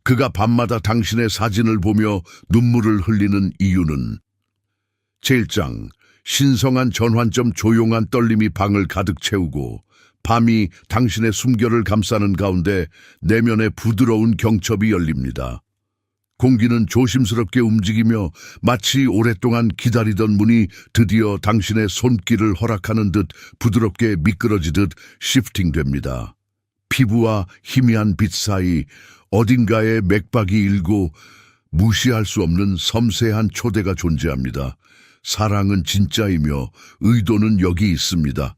그가 밤마다 당신의 사진을 보며 눈물을 흘리는 이유는 제1장 신성한 전환점 조용한 떨림이 방을 가득 채우고 밤이 당신의 숨결을 감싸는 가운데 내면의 부드러운 경첩이 열립니다. 공기는 조심스럽게 움직이며 마치 오랫동안 기다리던 문이 드디어 당신의 손길을 허락하는 듯 부드럽게 미끄러지듯 시프팅됩니다. 피부와 희미한 빛 사이 어딘가에 맥박이 일고 무시할 수 없는 섬세한 초대가 존재합니다. 사랑은 진짜이며 의도는 여기 있습니다.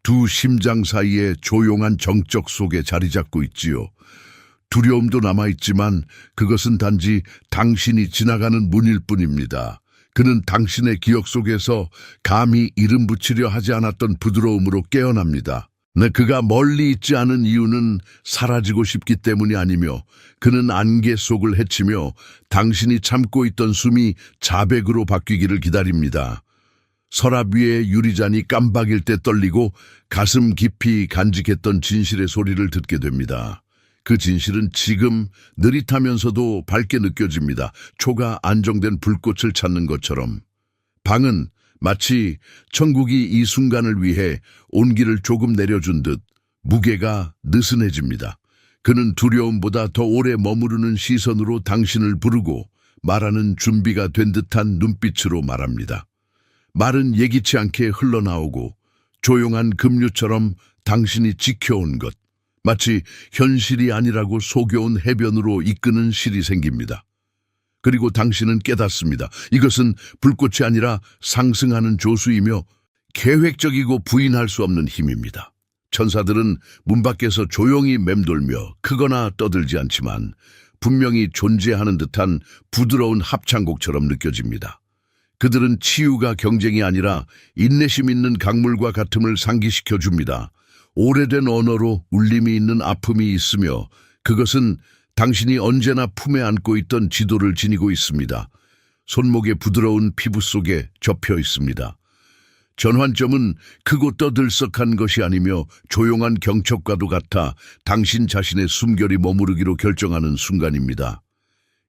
두 심장 사이에 조용한 정적 속에 자리 잡고 있지요. 두려움도 남아있지만 그것은 단지 당신이 지나가는 문일 뿐입니다. 그는 당신의 기억 속에서 감히 이름 붙이려 하지 않았던 부드러움으로 깨어납니다. 그가 멀리 있지 않은 이유는 사라지고 싶기 때문이 아니며 그는 안개 속을 헤치며 당신이 참고 있던 숨이 자백으로 바뀌기를 기다립니다. 서랍 위에 유리잔이 깜박일 때 떨리고 가슴 깊이 간직했던 진실의 소리를 듣게 됩니다. 그 진실은 지금 느릿하면서도 밝게 느껴집니다. 초가 안정된 불꽃을 찾는 것처럼. 방은 마치 천국이 이 순간을 위해 온기를 조금 내려준 듯 무게가 느슨해집니다. 그는 두려움보다 더 오래 머무르는 시선으로 당신을 부르고 말하는 준비가 된 듯한 눈빛으로 말합니다. 말은 예기치 않게 흘러나오고 조용한 급류처럼 당신이 지켜온 것, 마치 현실이 아니라고 속여온 해변으로 이끄는 실이 생깁니다. 그리고 당신은 깨닫습니다. 이것은 불꽃이 아니라 상승하는 조수이며 계획적이고 부인할 수 없는 힘입니다. 천사들은 문 밖에서 조용히 맴돌며 크거나 떠들지 않지만 분명히 존재하는 듯한 부드러운 합창곡처럼 느껴집니다. 그들은 치유가 경쟁이 아니라 인내심 있는 강물과 같음을 상기시켜 줍니다. 오래된 언어로 울림이 있는 아픔이 있으며 그것은 당신이 언제나 품에 안고 있던 지도를 지니고 있습니다. 손목의 부드러운 피부 속에 접혀 있습니다. 전환점은 크고 떠들썩한 것이 아니며 조용한 경첩과도 같아 당신 자신의 숨결이 머무르기로 결정하는 순간입니다.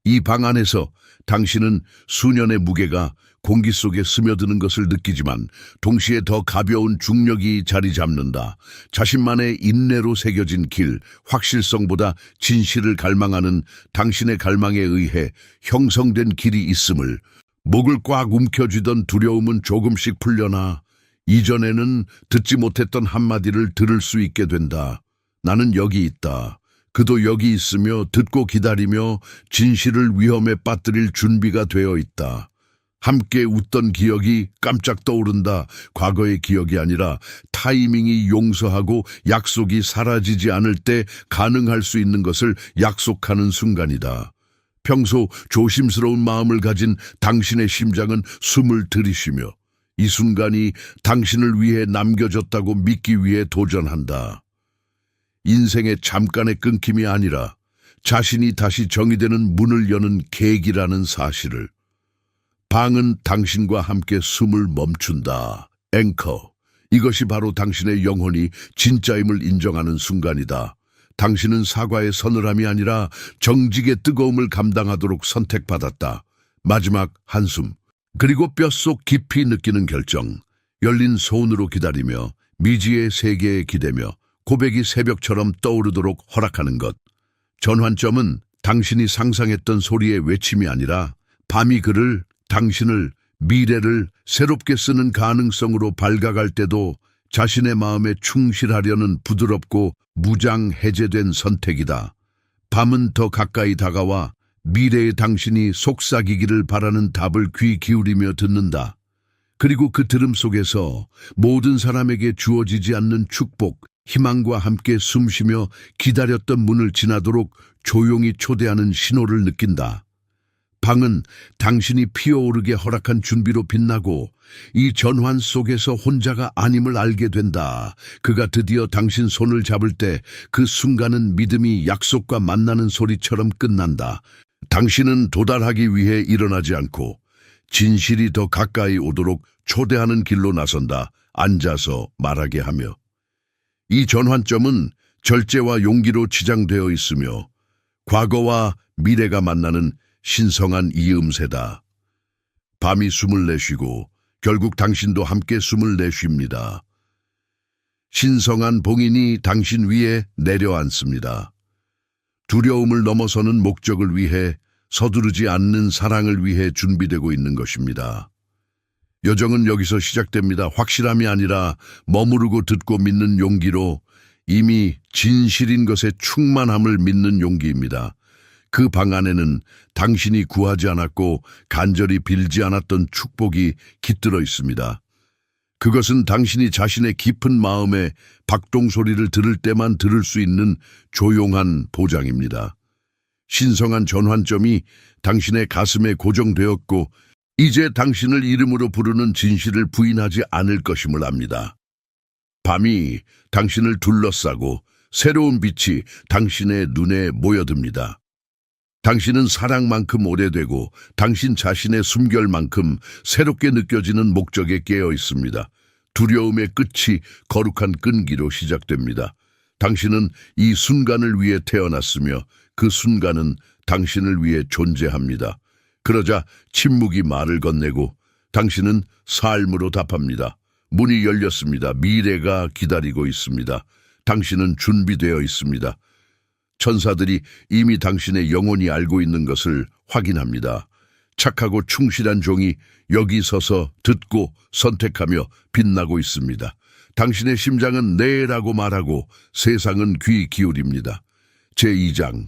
이 방 안에서 당신은 수년의 무게가 공기 속에 스며드는 것을 느끼지만 동시에 더 가벼운 중력이 자리 잡는다. 자신만의 인내로 새겨진 길, 확실성보다 진실을 갈망하는 당신의 갈망에 의해 형성된 길이 있음을, 목을 꽉 움켜쥐던 두려움은 조금씩 풀려나 이전에는 듣지 못했던 한마디를 들을 수 있게 된다. 나는 여기 있다. 그도 여기 있으며 듣고 기다리며 진실을 위험에 빠뜨릴 준비가 되어 있다. 함께 웃던 기억이 깜짝 떠오른다. 과거의 기억이 아니라 타이밍이 용서하고 약속이 사라지지 않을 때 가능할 수 있는 것을 약속하는 순간이다. 평소 조심스러운 마음을 가진 당신의 심장은 숨을 들이쉬며 이 순간이 당신을 위해 남겨졌다고 믿기 위해 도전한다. 인생의 잠깐의 끊김이 아니라 자신이 다시 정의되는 문을 여는 계기라는 사실을. 방은 당신과 함께 숨을 멈춘다. 앵커. 이것이 바로 당신의 영혼이 진짜임을 인정하는 순간이다. 당신은 사과의 서늘함이 아니라 정직의 뜨거움을 감당하도록 선택받았다. 마지막 한숨. 그리고 뼛속 깊이 느끼는 결정. 열린 손으로 기다리며 미지의 세계에 기대며 고백이 새벽처럼 떠오르도록 허락하는 것. 전환점은 당신이 상상했던 소리의 외침이 아니라 밤이 그를, 당신을, 미래를 새롭게 쓰는 가능성으로 밝아갈 때도 자신의 마음에 충실하려는 부드럽고 무장 해제된 선택이다. 밤은 더 가까이 다가와 미래의 당신이 속삭이기를 바라는 답을 귀 기울이며 듣는다. 그리고 그 들음 속에서 모든 사람에게 주어지지 않는 축복, 희망과 함께 숨쉬며 기다렸던 문을 지나도록 조용히 초대하는 신호를 느낀다. 방은 당신이 피어오르게 허락한 준비로 빛나고 이 전환 속에서 혼자가 아님을 알게 된다. 그가 드디어 당신 손을 잡을 때 그 순간은 믿음이 약속과 만나는 소리처럼 끝난다. 당신은 도달하기 위해 일어나지 않고 진실이 더 가까이 오도록 초대하는 길로 나선다. 앉아서 말하게 하며. 이 전환점은 절제와 용기로 지장되어 있으며 과거와 미래가 만나는 신성한 이음새다. 밤이 숨을 내쉬고 결국 당신도 함께 숨을 내쉽니다. 신성한 봉인이 당신 위에 내려앉습니다. 두려움을 넘어서는 목적을 위해, 서두르지 않는 사랑을 위해 준비되고 있는 것입니다. 여정은 여기서 시작됩니다. 확실함이 아니라 머무르고 듣고 믿는 용기로, 이미 진실인 것에 충만함을 믿는 용기입니다. 그 방 안에는 당신이 구하지 않았고 간절히 빌지 않았던 축복이 깃들어 있습니다. 그것은 당신이 자신의 깊은 마음에 박동 소리를 들을 때만 들을 수 있는 조용한 보장입니다. 신성한 전환점이 당신의 가슴에 고정되었고, 이제 당신을 이름으로 부르는 진실을 부인하지 않을 것임을 압니다. 밤이 당신을 둘러싸고 새로운 빛이 당신의 눈에 모여듭니다. 당신은 사랑만큼 오래되고 당신 자신의 숨결만큼 새롭게 느껴지는 목적에 깨어 있습니다. 두려움의 끝이 거룩한 끈기로 시작됩니다. 당신은 이 순간을 위해 태어났으며 그 순간은 당신을 위해 존재합니다. 그러자 침묵이 말을 건네고 당신은 삶으로 답합니다. 문이 열렸습니다. 미래가 기다리고 있습니다. 당신은 준비되어 있습니다. 천사들이 이미 당신의 영혼이 알고 있는 것을 확인합니다. 착하고 충실한 종이 여기 서서 듣고 선택하며 빛나고 있습니다. 당신의 심장은 네라고 말하고 세상은 귀 기울입니다. 제2장.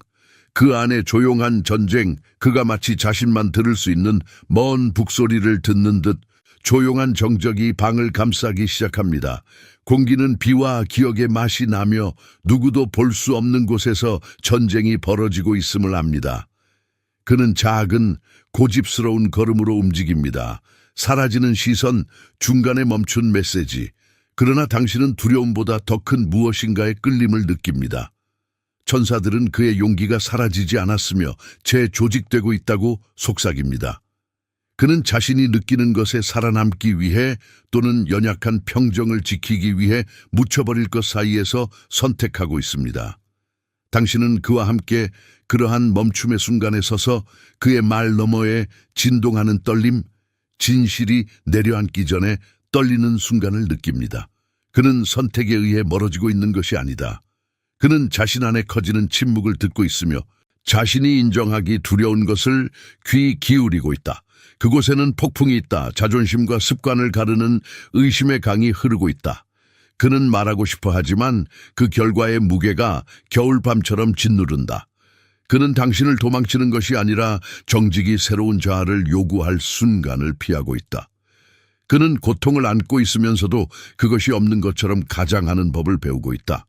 그 안에 조용한 전쟁, 그가 마치 자신만 들을 수 있는 먼 북소리를 듣는 듯 조용한 정적이 방을 감싸기 시작합니다. 공기는 비와 기억의 맛이 나며 누구도 볼 수 없는 곳에서 전쟁이 벌어지고 있음을 압니다. 그는 작은 고집스러운 걸음으로 움직입니다. 사라지는 시선, 중간에 멈춘 메시지. 그러나 당신은 두려움보다 더 큰 무엇인가의 끌림을 느낍니다. 천사들은 그의 용기가 사라지지 않았으며 재조직되고 있다고 속삭입니다. 그는 자신이 느끼는 것에 살아남기 위해 또는 연약한 평정을 지키기 위해 묻혀버릴 것 사이에서 선택하고 있습니다. 당신은 그와 함께 그러한 멈춤의 순간에 서서 그의 말 너머에 진동하는 떨림, 진실이 내려앉기 전에 떨리는 순간을 느낍니다. 그는 선택에 의해 멀어지고 있는 것이 아니다. 그는 자신 안에 커지는 침묵을 듣고 있으며 자신이 인정하기 두려운 것을 귀 기울이고 있다. 그곳에는 폭풍이 있다. 자존심과 습관을 가르는 의심의 강이 흐르고 있다. 그는 말하고 싶어 하지만 그 결과의 무게가 겨울밤처럼 짓누른다. 그는 당신을 도망치는 것이 아니라 정직이 새로운 자아를 요구할 순간을 피하고 있다. 그는 고통을 안고 있으면서도 그것이 없는 것처럼 가장하는 법을 배우고 있다.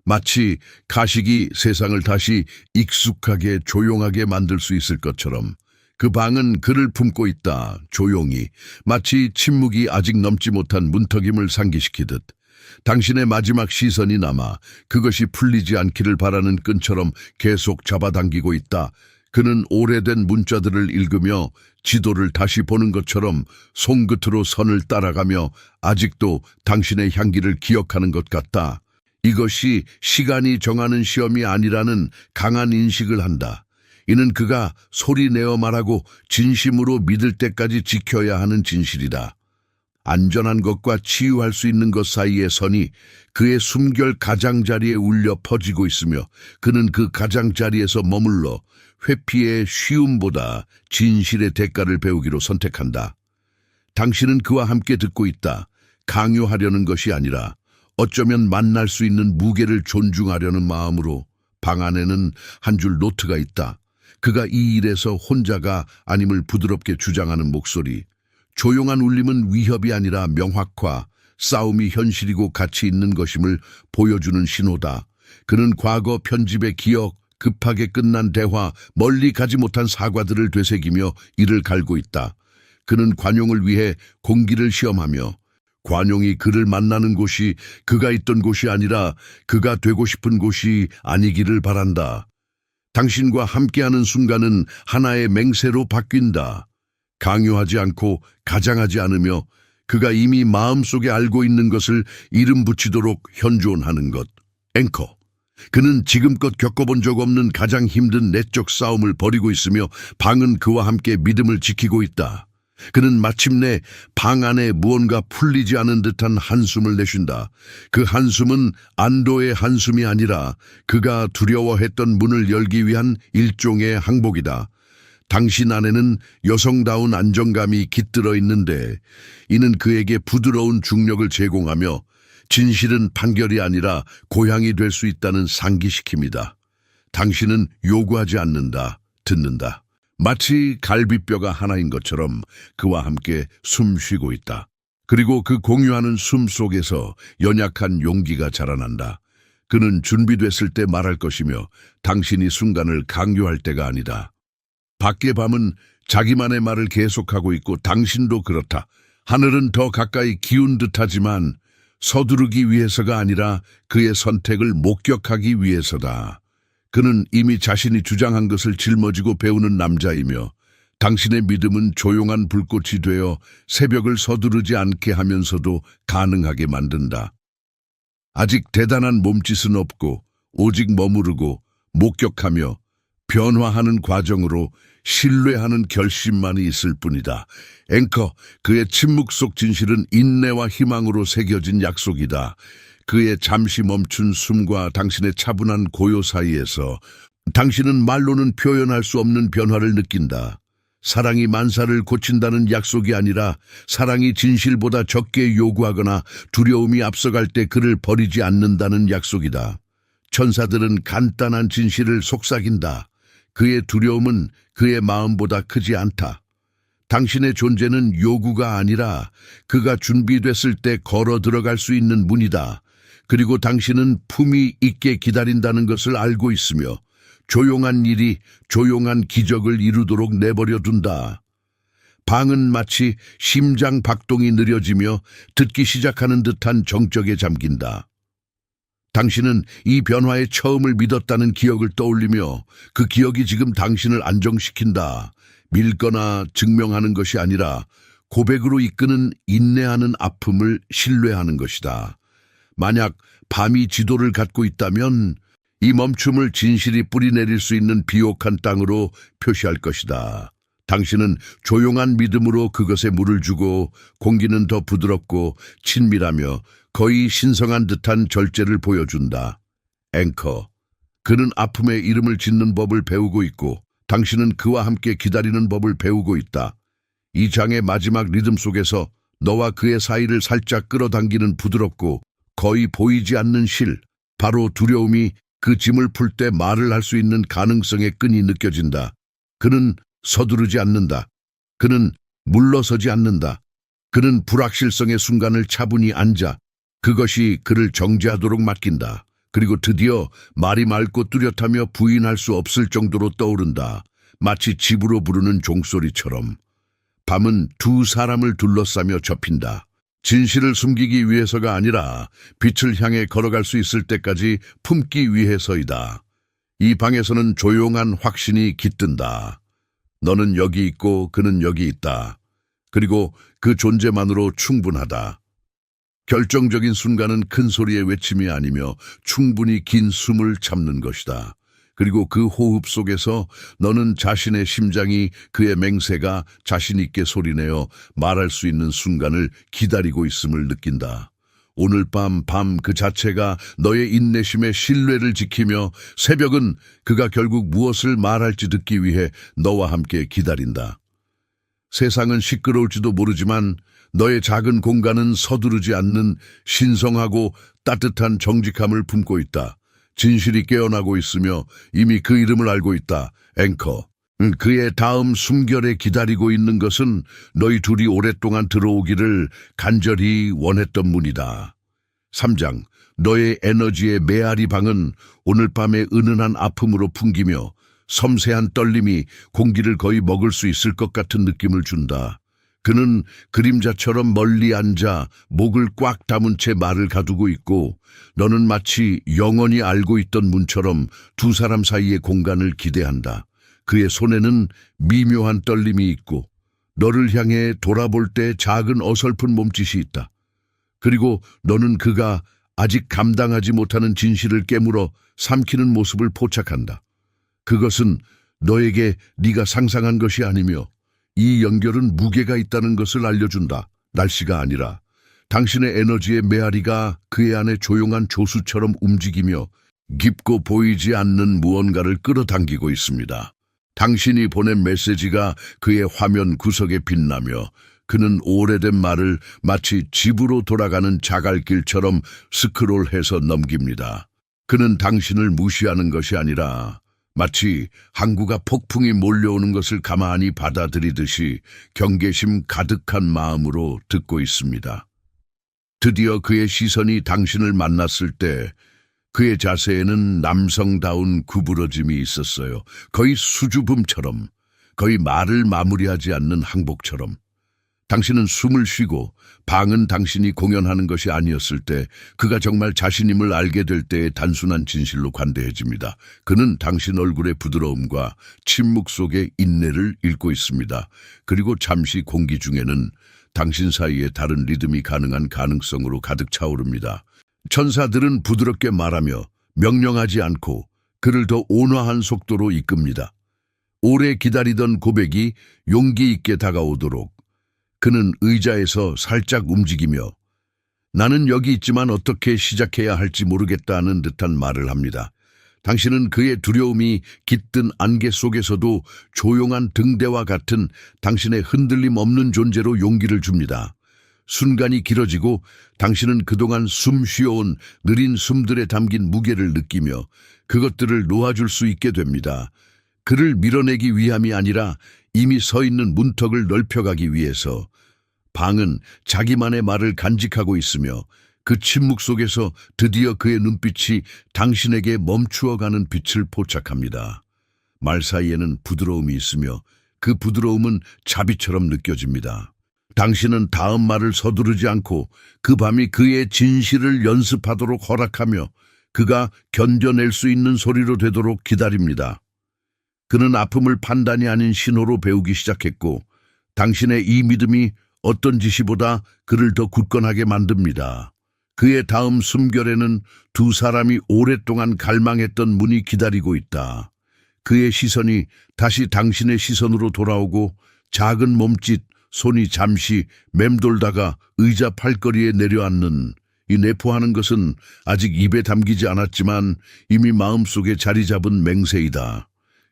마치 가식이 세상을 다시 익숙하게 조용하게 만들 수 있을 것처럼 그 방은 그를 품고 있다. 조용히, 마치 침묵이 아직 넘지 못한 문턱임을 상기시키듯. 당신의 마지막 시선이 남아 그것이 풀리지 않기를 바라는 끈처럼 계속 잡아당기고 있다. 그는 오래된 문자들을 읽으며 지도를 다시 보는 것처럼 손끝으로 선을 따라가며 아직도 당신의 향기를 기억하는 것 같다. 이것이 시간이 정하는 시험이 아니라는 강한 인식을 한다. 이는 그가 소리내어 말하고 진심으로 믿을 때까지 지켜야 하는 진실이다. 안전한 것과 치유할 수 있는 것 사이의 선이 그의 숨결 가장자리에 울려 퍼지고 있으며 그는 그 가장자리에서 머물러 회피의 쉬움보다 진실의 대가를 배우기로 선택한다. 당신은 그와 함께 듣고 있다. 강요하려는 것이 아니라 어쩌면 만날 수 있는 무게를 존중하려는 마음으로. 방 안에는 한 줄 노트가 있다. 그가 이 일에서 혼자가 아님을 부드럽게 주장하는 목소리. 조용한 울림은 위협이 아니라 명확화, 싸움이 현실이고 가치 있는 것임을 보여주는 신호다. 그는 과거 편집의 기억, 급하게 끝난 대화, 멀리 가지 못한 사과들을 되새기며 이를 갈고 있다. 그는 관용을 위해 공기를 시험하며 관용이 그를 만나는 곳이 그가 있던 곳이 아니라 그가 되고 싶은 곳이 아니기를 바란다. 당신과 함께하는 순간은 하나의 맹세로 바뀐다. 강요하지 않고 가장하지 않으며 그가 이미 마음속에 알고 있는 것을 이름 붙이도록 현존하는 것. 앵커. 그는 지금껏 겪어본 적 없는 가장 힘든 내적 싸움을 벌이고 있으며 방은 그와 함께 믿음을 지키고 있다. 그는 마침내 방 안에 무언가 풀리지 않은 듯한 한숨을 내쉰다. 그 한숨은 안도의 한숨이 아니라 그가 두려워했던 문을 열기 위한 일종의 항복이다. 당신 안에는 여성다운 안정감이 깃들어 있는데 이는 그에게 부드러운 중력을 제공하며 진실은 판결이 아니라 고향이 될 수 있다는 상기시킵니다. 당신은 요구하지 않는다, 듣는다. 마치 갈비뼈가 하나인 것처럼 그와 함께 숨 쉬고 있다. 그리고 그 공유하는 숨 속에서 연약한 용기가 자라난다. 그는 준비됐을 때 말할 것이며 당신이 순간을 강요할 때가 아니다. 밖의 밤은 자기만의 말을 계속하고 있고 당신도 그렇다. 하늘은 더 가까이 기운 듯하지만 서두르기 위해서가 아니라 그의 선택을 목격하기 위해서다. 그는 이미 자신이 주장한 것을 짊어지고 배우는 남자이며 당신의 믿음은 조용한 불꽃이 되어 새벽을 서두르지 않게 하면서도 가능하게 만든다. 아직 대단한 몸짓은 없고 오직 머무르고 목격하며 변화하는 과정으로 신뢰하는 결심만이 있을 뿐이다. 앵커, 그의 침묵 속 진실은 인내와 희망으로 새겨진 약속이다. 그의 잠시 멈춘 숨과 당신의 차분한 고요 사이에서 당신은 말로는 표현할 수 없는 변화를 느낀다. 사랑이 만사를 고친다는 약속이 아니라 사랑이 진실보다 적게 요구하거나 두려움이 앞서갈 때 그를 버리지 않는다는 약속이다. 천사들은 간단한 진실을 속삭인다. 그의 두려움은 그의 마음보다 크지 않다. 당신의 존재는 요구가 아니라 그가 준비됐을 때 걸어 들어갈 수 있는 문이다. 그리고 당신은 품위 있게 기다린다는 것을 알고 있으며 조용한 일이 조용한 기적을 이루도록 내버려 둔다. 방은 마치 심장 박동이 느려지며 듣기 시작하는 듯한 정적에 잠긴다. 당신은 이 변화의 처음을 믿었다는 기억을 떠올리며 그 기억이 지금 당신을 안정시킨다. 밀거나 증명하는 것이 아니라 고백으로 이끄는 인내하는 아픔을 신뢰하는 것이다. 만약 밤이 지도를 갖고 있다면 이 멈춤을 진실이 뿌리내릴 수 있는 비옥한 땅으로 표시할 것이다. 당신은 조용한 믿음으로 그것에 물을 주고 공기는 더 부드럽고 친밀하며 거의 신성한 듯한 절제를 보여준다. 앵커, 그는 아픔의 이름을 짓는 법을 배우고 있고 당신은 그와 함께 기다리는 법을 배우고 있다. 이 장의 마지막 리듬 속에서 너와 그의 사이를 살짝 끌어당기는 부드럽고 거의 보이지 않는 실, 바로 두려움이 그 짐을 풀 때 말을 할 수 있는 가능성의 끈이 느껴진다. 그는 서두르지 않는다. 그는 물러서지 않는다. 그는 불확실성의 순간을 차분히 앉아 그것이 그를 정지하도록 맡긴다. 그리고 드디어 말이 맑고 뚜렷하며 부인할 수 없을 정도로 떠오른다. 마치 집으로 부르는 종소리처럼. 밤은 두 사람을 둘러싸며 접힌다. 진실을 숨기기 위해서가 아니라 빛을 향해 걸어갈 수 있을 때까지 품기 위해서이다. 이 방에서는 조용한 확신이 깃든다. 너는 여기 있고 그는 여기 있다. 그리고 그 존재만으로 충분하다. 결정적인 순간은 큰 소리의 외침이 아니며 충분히 긴 숨을 참는 것이다. 그리고 그 호흡 속에서 너는 자신의 심장이 그의 맹세가 자신 있게 소리내어 말할 수 있는 순간을 기다리고 있음을 느낀다. 오늘 밤 그 자체가 너의 인내심의 신뢰를 지키며 새벽은 그가 결국 무엇을 말할지 듣기 위해 너와 함께 기다린다. 세상은 시끄러울지도 모르지만 너의 작은 공간은 서두르지 않는 신성하고 따뜻한 정직함을 품고 있다. 진실이 깨어나고 있으며 이미 그 이름을 알고 있다. 앵커. 그의 다음 숨결에 기다리고 있는 것은 너희 둘이 오랫동안 들어오기를 간절히 원했던 문이다. 3장. 너의 에너지의 메아리 방은 오늘 밤의 은은한 아픔으로 풍기며 섬세한 떨림이 공기를 거의 먹을 수 있을 것 같은 느낌을 준다. 그는 그림자처럼 멀리 앉아 목을 꽉 담은 채 말을 가두고 있고 너는 마치 영원히 알고 있던 문처럼 두 사람 사이의 공간을 기대한다. 그의 손에는 미묘한 떨림이 있고 너를 향해 돌아볼 때 작은 어설픈 몸짓이 있다. 그리고 너는 그가 아직 감당하지 못하는 진실을 깨물어 삼키는 모습을 포착한다. 그것은 너에게 네가 상상한 것이 아니며 이 연결은 무게가 있다는 것을 알려준다. 날씨가 아니라 당신의 에너지의 메아리가 그의 안에 조용한 조수처럼 움직이며 깊고 보이지 않는 무언가를 끌어당기고 있습니다. 당신이 보낸 메시지가 그의 화면 구석에 빛나며 그는 오래된 말을 마치 집으로 돌아가는 자갈길처럼 스크롤해서 넘깁니다. 그는 당신을 무시하는 것이 아니라 마치 항구가 폭풍이 몰려오는 것을 가만히 받아들이듯이 경계심 가득한 마음으로 듣고 있습니다. 드디어 그의 시선이 당신을 만났을 때 그의 자세에는 남성다운 구부러짐이 있었어요. 거의 수줍음처럼, 거의 말을 마무리하지 않는 항복처럼. 당신은 숨을 쉬고 방은 당신이 공연하는 것이 아니었을 때 그가 정말 자신임을 알게 될 때의 단순한 진실로 관대해집니다. 그는 당신 얼굴의 부드러움과 침묵 속의 인내를 읽고 있습니다. 그리고 잠시 공기 중에는 당신 사이에 다른 리듬이 가능한 가능성으로 가득 차오릅니다. 천사들은 부드럽게 말하며 명령하지 않고 그를 더 온화한 속도로 이끕니다. 오래 기다리던 고백이 용기 있게 다가오도록 그는 의자에서 살짝 움직이며 나는 여기 있지만 어떻게 시작해야 할지 모르겠다는 듯한 말을 합니다. 당신은 그의 두려움이 깃든 안개 속에서도 조용한 등대와 같은 당신의 흔들림 없는 존재로 용기를 줍니다. 순간이 길어지고 당신은 그동안 숨 쉬어온 느린 숨들에 담긴 무게를 느끼며 그것들을 놓아줄 수 있게 됩니다. 그를 밀어내기 위함이 아니라 이미 서 있는 문턱을 넓혀가기 위해서. 방은 자기만의 말을 간직하고 있으며 그 침묵 속에서 드디어 그의 눈빛이 당신에게 멈추어가는 빛을 포착합니다. 말 사이에는 부드러움이 있으며 그 부드러움은 자비처럼 느껴집니다. 당신은 다음 말을 서두르지 않고 그 밤이 그의 진실을 연습하도록 허락하며 그가 견뎌낼 수 있는 소리로 되도록 기다립니다. 그는 아픔을 판단이 아닌 신호로 배우기 시작했고 당신의 이 믿음이 어떤 지시보다 그를 더 굳건하게 만듭니다. 그의 다음 숨결에는 두 사람이 오랫동안 갈망했던 문이 기다리고 있다. 그의 시선이 다시 당신의 시선으로 돌아오고 작은 몸짓, 손이 잠시 맴돌다가 의자 팔걸이에 내려앉는 이 내포하는 것은 아직 입에 담기지 않았지만 이미 마음속에 자리 잡은 맹세이다.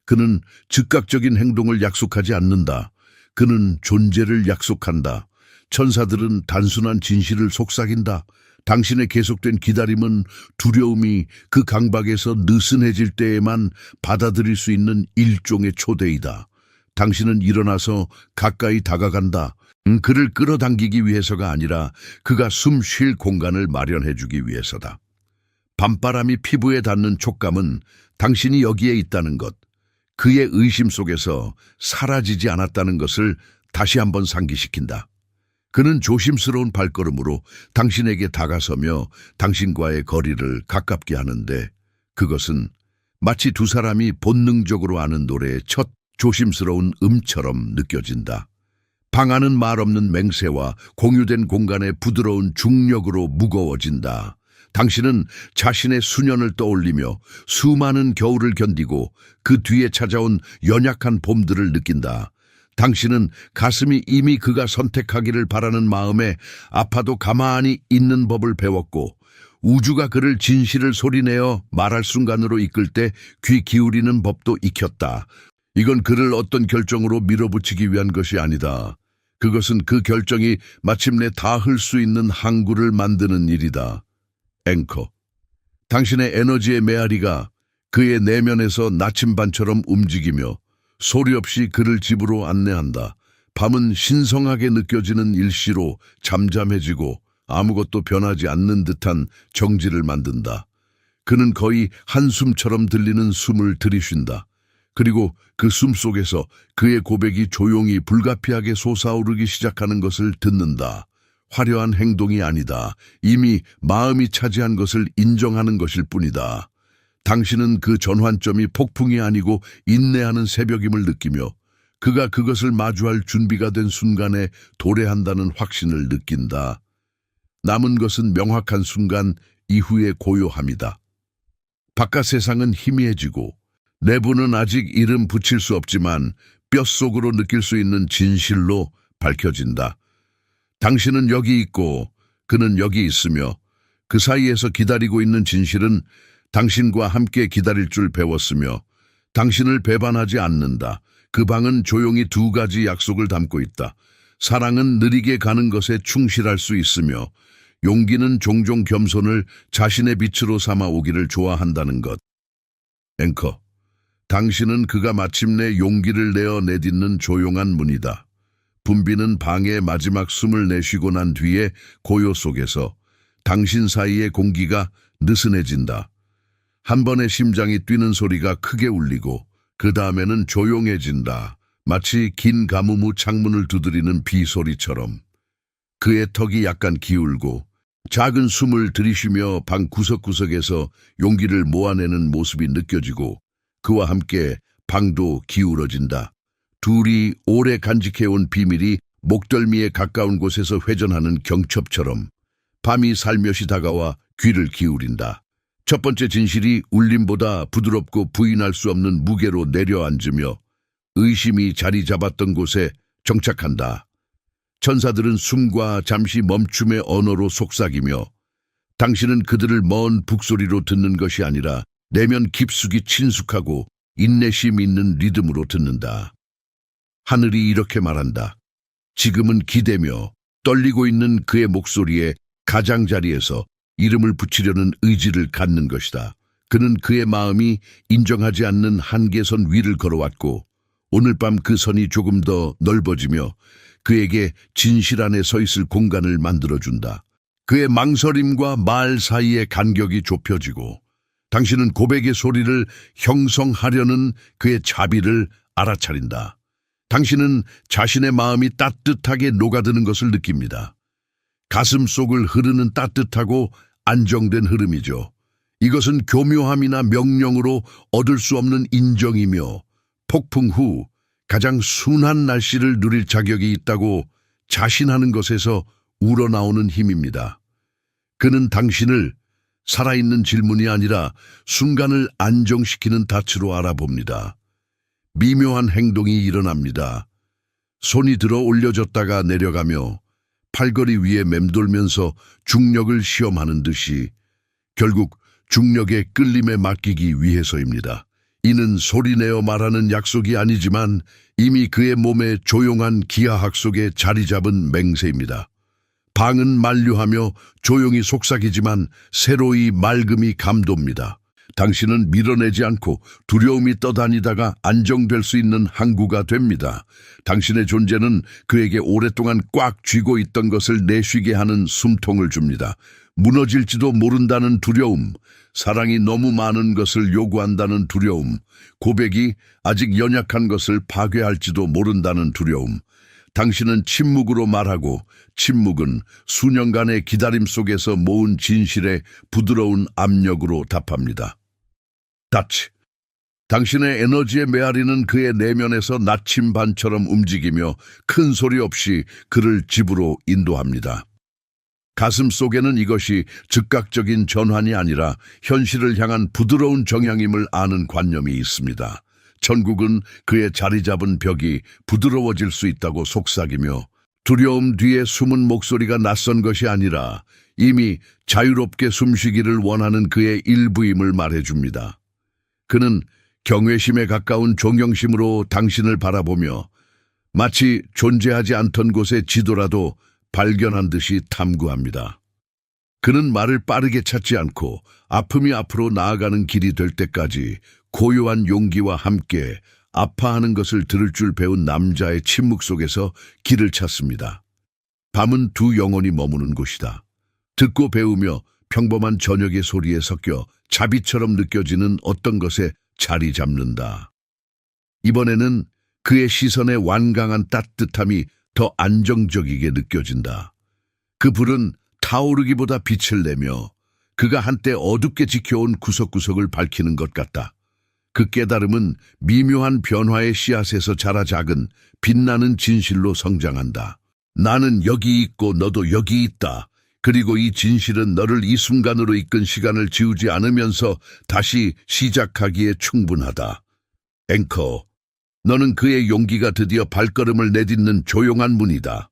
그는 즉각적인 행동을 약속하지 않는다. 그는 존재를 약속한다. 천사들은 단순한 진실을 속삭인다. 당신의 계속된 기다림은 두려움이 그 강박에서 느슨해질 때에만 받아들일 수 있는 일종의 초대이다. 당신은 일어나서 가까이 다가간다. 그를 끌어당기기 위해서가 아니라 그가 숨 쉴 공간을 마련해주기 위해서다. 밤바람이 피부에 닿는 촉감은 당신이 여기에 있다는 것, 그의 의심 속에서 사라지지 않았다는 것을 다시 한번 상기시킨다. 그는 조심스러운 발걸음으로 당신에게 다가서며 당신과의 거리를 가깝게 하는데 그것은 마치 두 사람이 본능적으로 아는 노래의 첫 조심스러운 음처럼 느껴진다. 방 안은 말 없는 맹세와 공유된 공간의 부드러운 중력으로 무거워진다. 당신은 자신의 수년을 떠올리며 수많은 겨울을 견디고 그 뒤에 찾아온 연약한 봄들을 느낀다. 당신은 가슴이 이미 그가 선택하기를 바라는 마음에 아파도 가만히 있는 법을 배웠고 우주가 그를 진실을 소리내어 말할 순간으로 이끌 때 귀 기울이는 법도 익혔다. 이건 그를 어떤 결정으로 밀어붙이기 위한 것이 아니다. 그것은 그 결정이 마침내 닿을 수 있는 항구를 만드는 일이다. 앵커. 당신의 에너지의 메아리가 그의 내면에서 나침반처럼 움직이며 소리 없이 그를 집으로 안내한다. 밤은 신성하게 느껴지는 일시로 잠잠해지고 아무것도 변하지 않는 듯한 정지를 만든다. 그는 거의 한숨처럼 들리는 숨을 들이쉰다. 그리고 그 숨 속에서 그의 고백이 조용히 불가피하게 솟아오르기 시작하는 것을 듣는다. 화려한 행동이 아니다. 이미 마음이 차지한 것을 인정하는 것일 뿐이다. 당신은 그 전환점이 폭풍이 아니고 인내하는 새벽임을 느끼며 그가 그것을 마주할 준비가 된 순간에 도래한다는 확신을 느낀다. 남은 것은 명확한 순간 이후의 고요함이다. 바깥 세상은 희미해지고 내부는 아직 이름 붙일 수 없지만 뼛속으로 느낄 수 있는 진실로 밝혀진다. 당신은 여기 있고 그는 여기 있으며 그 사이에서 기다리고 있는 진실은 당신과 함께 기다릴 줄 배웠으며 당신을 배반하지 않는다. 그 방은 조용히 두 가지 약속을 담고 있다. 사랑은 느리게 가는 것에 충실할 수 있으며 용기는 종종 겸손을 자신의 빛으로 삼아 오기를 좋아한다는 것. 앵커, 당신은 그가 마침내 용기를 내어 내딛는 조용한 문이다. 붐비는 방의 마지막 숨을 내쉬고 난 뒤에 고요 속에서 당신 사이의 공기가 느슨해진다. 한 번의 심장이 뛰는 소리가 크게 울리고 그 다음에는 조용해진다. 마치 긴 가뭄 후 창문을 두드리는 비소리처럼. 그의 턱이 약간 기울고 작은 숨을 들이쉬며 방 구석구석에서 용기를 모아내는 모습이 느껴지고 그와 함께 방도 기울어진다. 둘이 오래 간직해온 비밀이 목덜미에 가까운 곳에서 회전하는 경첩처럼 밤이 살며시 다가와 귀를 기울인다. 첫 번째 진실이 울림보다 부드럽고 부인할 수 없는 무게로 내려앉으며 의심이 자리 잡았던 곳에 정착한다. 천사들은 숨과 잠시 멈춤의 언어로 속삭이며 당신은 그들을 먼 북소리로 듣는 것이 아니라 내면 깊숙이 친숙하고 인내심 있는 리듬으로 듣는다. 하늘이 이렇게 말한다. 지금은 기대며 떨리고 있는 그의 목소리에 가장자리에서 이름을 붙이려는 의지를 갖는 것이다. 그는 그의 마음이 인정하지 않는 한계선 위를 걸어왔고 오늘 밤 그 선이 조금 더 넓어지며 그에게 진실 안에 서 있을 공간을 만들어준다. 그의 망설임과 말 사이의 간격이 좁혀지고 당신은 고백의 소리를 형성하려는 그의 자비를 알아차린다. 당신은 자신의 마음이 따뜻하게 녹아드는 것을 느낍니다. 가슴 속을 흐르는 따뜻하고 안정된 흐름이죠. 이것은 교묘함이나 명령으로 얻을 수 없는 인정이며 폭풍 후 가장 순한 날씨를 누릴 자격이 있다고 자신하는 것에서 우러나오는 힘입니다. 그는 당신을 살아있는 질문이 아니라 순간을 안정시키는 닻으로 알아봅니다. 미묘한 행동이 일어납니다. 손이 들어 올려졌다가 내려가며 팔걸이 위에 맴돌면서 중력을 시험하는 듯이 결국 중력의 끌림에 맡기기 위해서입니다. 이는 소리내어 말하는 약속이 아니지만 이미 그의 몸에 조용한 기하학 속에 자리 잡은 맹세입니다. 방은 만류하며 조용히 속삭이지만 새로이 맑음이 감돕니다. 당신은 밀어내지 않고 두려움이 떠다니다가 안정될 수 있는 항구가 됩니다. 당신의 존재는 그에게 오랫동안 꽉 쥐고 있던 것을 내쉬게 하는 숨통을 줍니다. 무너질지도 모른다는 두려움, 사랑이 너무 많은 것을 요구한다는 두려움, 고백이 아직 연약한 것을 파괴할지도 모른다는 두려움. 당신은 침묵으로 말하고 침묵은 수년간의 기다림 속에서 모은 진실에 부드러운 압력으로 답합니다. 닻. 당신의 에너지의 메아리는 그의 내면에서 나침반처럼 움직이며 큰 소리 없이 그를 집으로 인도합니다. 가슴 속에는 이것이 즉각적인 전환이 아니라 현실을 향한 부드러운 정향임을 아는 관념이 있습니다. 천국은 그의 자리 잡은 벽이 부드러워질 수 있다고 속삭이며 두려움 뒤에 숨은 목소리가 낯선 것이 아니라 이미 자유롭게 숨쉬기를 원하는 그의 일부임을 말해줍니다. 그는 경외심에 가까운 존경심으로 당신을 바라보며 마치 존재하지 않던 곳의 지도라도 발견한 듯이 탐구합니다. 그는 말을 빠르게 찾지 않고 아픔이 앞으로 나아가는 길이 될 때까지 고요한 용기와 함께 아파하는 것을 들을 줄 배운 남자의 침묵 속에서 길을 찾습니다. 밤은 두 영혼이 머무는 곳이다. 듣고 배우며 평범한 저녁의 소리에 섞여 자비처럼 느껴지는 어떤 것에 자리 잡는다. 이번에는 그의 시선의 완강한 따뜻함이 더 안정적이게 느껴진다. 그 불은 타오르기보다 빛을 내며 그가 한때 어둡게 지켜온 구석구석을 밝히는 것 같다. 그 깨달음은 미묘한 변화의 씨앗에서 자라 작은 빛나는 진실로 성장한다. 나는 여기 있고 너도 여기 있다. 그리고 이 진실은 너를 이 순간으로 이끈 시간을 지우지 않으면서 다시 시작하기에 충분하다. 앵커, 너는 그의 용기가 드디어 발걸음을 내딛는 조용한 문이다.